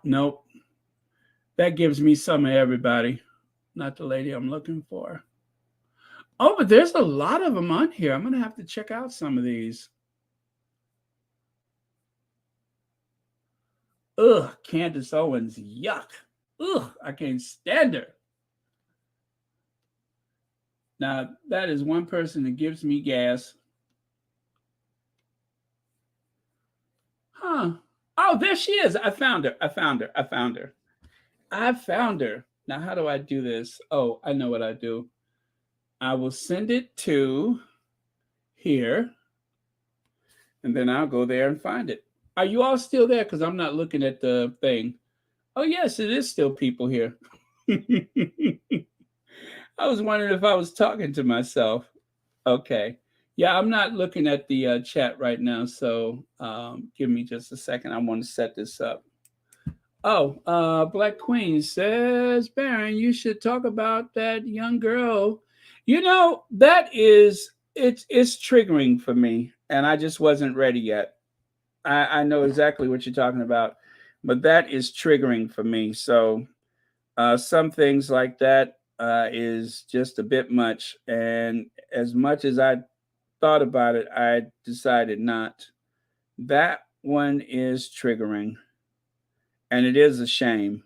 Nope. That gives me some of everybody, not the lady I'm looking for. Oh, but there's a lot of them on here. I'm gonna have to check out some of these. Ugh, Candace Owens, yuck. Ugh, I can't stand her. Now, that is one person that gives me gas. Huh. Oh, there she is. I found her. I found her. I found her. I found her. Now, how do I do this? Oh, I know what I do. I will send it to here, and then I'll go there and find it. Are you all still there? Because I'm not looking at the thing. Oh, yes, it is still people here. I was wondering if I was talking to myself. Okay. Yeah, I'm not looking at the chat right now, so give me just a second. I want to set this up. Oh, Black Queen says, Baron, you should talk about that young girl. You know, that is it's triggering for me, and I just wasn't ready yet. I know exactly what you're talking about, but that is triggering for me. So some things like that is just a bit much, and as much as I thought about it, I decided not. That one is triggering, and it is a shame.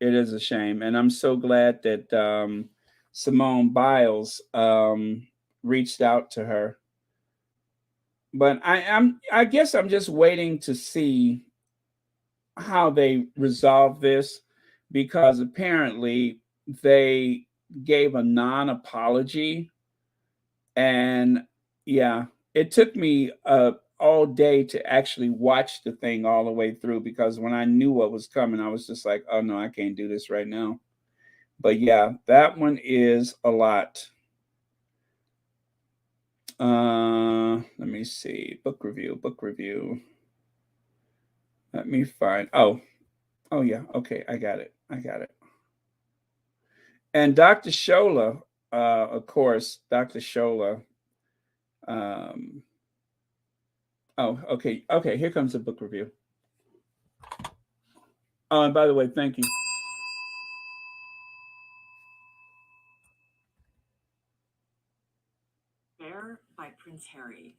It is a shame, and I'm so glad that Simone Biles reached out to her. But I guess I'm just waiting to see how they resolve this because apparently they gave a non-apology, and yeah, it took me all day to actually watch the thing all the way through because when I knew what was coming, I was just like, oh no, I can't do this right now. But yeah, that one is a lot. Let me see. Book review. Let me find. Oh, yeah. Okay, I got it. And Dr. Shola, of course, Dr. Shola. Um, oh, okay. Here comes the book review. Oh, and by the way, thank you. Spare by Prince Harry.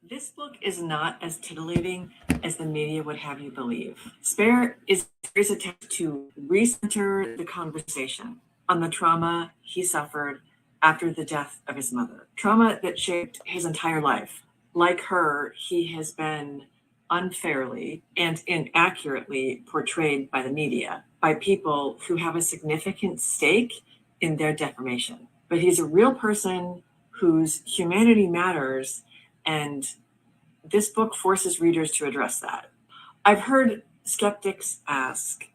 This book is not as titillating as the media would have you believe. Spare is Harry's attempt to recenter the conversation on the trauma he suffered after the death of his mother. Trauma that shaped his entire life. Like her, he has been unfairly and inaccurately portrayed by the media, by people who have a significant stake in their defamation. But he's a real person whose humanity matters, and This book forces readers to address that. I've heard skeptics ask,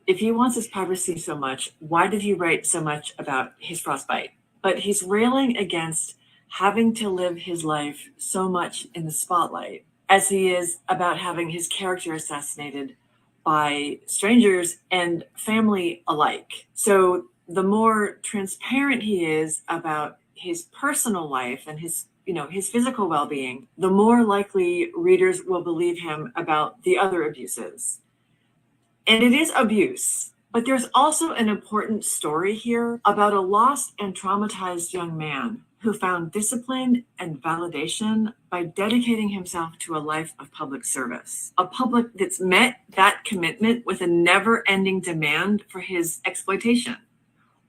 if he wants his privacy so much, why did he write so much about his frostbite? But he's railing against having to live his life so much in the spotlight as he is about having his character assassinated by strangers and family alike. So the more transparent he is about his personal life and his physical well-being, the more likely readers will believe him about the other abuses. And it is abuse, but there's also an important story here about a lost and traumatized young man who found discipline and validation by dedicating himself to a life of public service, a public that's met that commitment with a never-ending demand for his exploitation.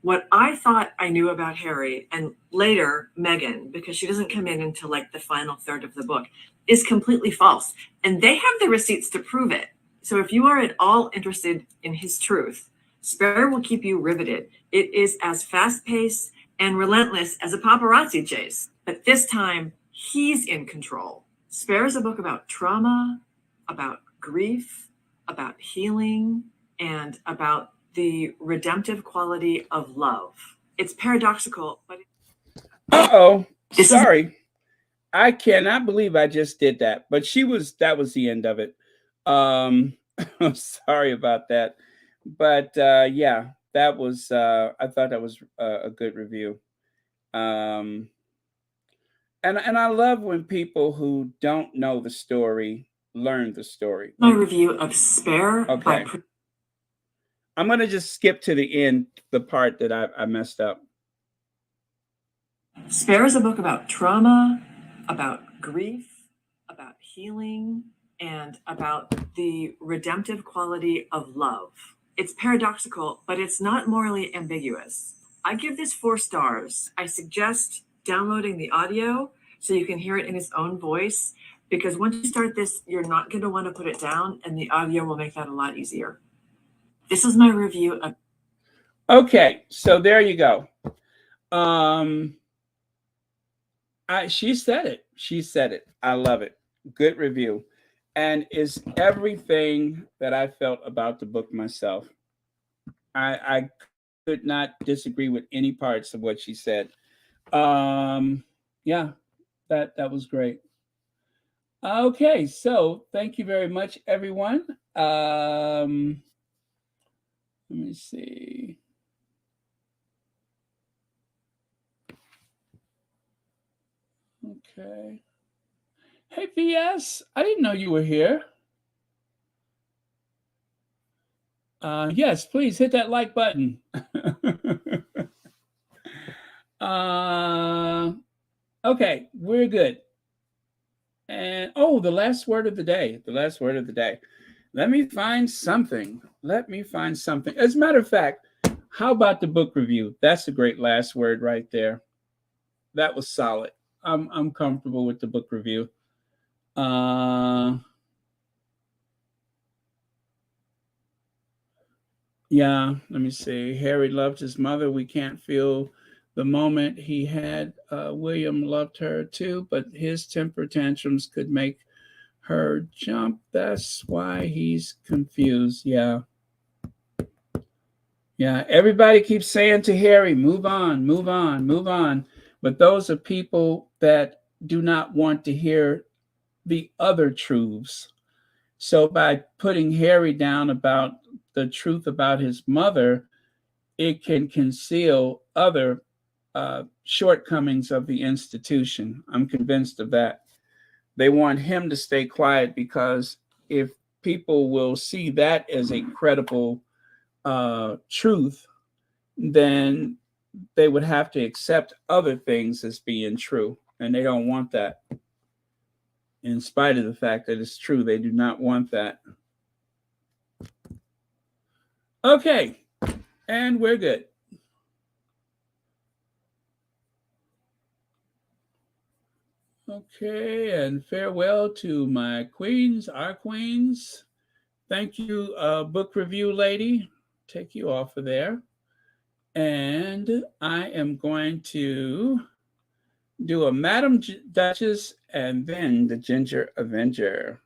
What I thought I knew about Harry, and later Meghan, because she doesn't come in until like the final third of the book, is completely false. And they have the receipts to prove it. So if you are at all interested in his truth, Spare will keep you riveted. It is as fast-paced and relentless as a paparazzi chase, but this time he's in control. Spare is a book about trauma, about grief, about healing, and about the redemptive quality of love. It's paradoxical, but Uh-oh. Sorry. I cannot believe I just did that. But that was the end of it. I'm sorry about that. But yeah, that was I thought that was a good review. And I love when people who don't know the story learn the story. My review of Spare. Okay. I'm going to just skip to the end, the part that I messed up. Spare is a book about trauma, about grief, about healing, and about the redemptive quality of love. It's paradoxical, but it's not morally ambiguous. I give this 4 stars. I suggest downloading the audio so you can hear it in his own voice, because once you start this, you're not going to want to put it down, and the audio will make that a lot easier. This is my review of. Okay, so there you go. She said it. She said it. I love it. Good review. And is everything that I felt about the book myself. I could not disagree with any parts of what she said. Yeah, that was great. Okay, so thank you very much, everyone. Let me see. Okay. Hey, VS, I didn't know you were here. Yes, please hit that like button. Okay, we're good. And the last word of the day. The last word of the day. Let me find something. As a matter of fact, how about the book review? That's a great last word right there. That was solid. I'm comfortable with the book review. Yeah, let me see. Harry loved his mother. We can't feel the moment he had. William loved her too, but his temper tantrums could make her jump. That's why he's confused. Yeah. Yeah, everybody keeps saying to Harry, move on, move on, move on. But those are people that do not want to hear the other truths. So by putting Harry down about the truth about his mother, it can conceal other shortcomings of the institution. I'm convinced of that. They want him to stay quiet because if people will see that as a credible truth, then they would have to accept other things as being true. And they don't want that. In spite of the fact that it's true, they do not want that. Okay, and we're good. Okay, and farewell to my queens, our queens. Thank you, book review lady. Take you off of there. And I am going to do a Madam Duchess And then the Ginger Avenger.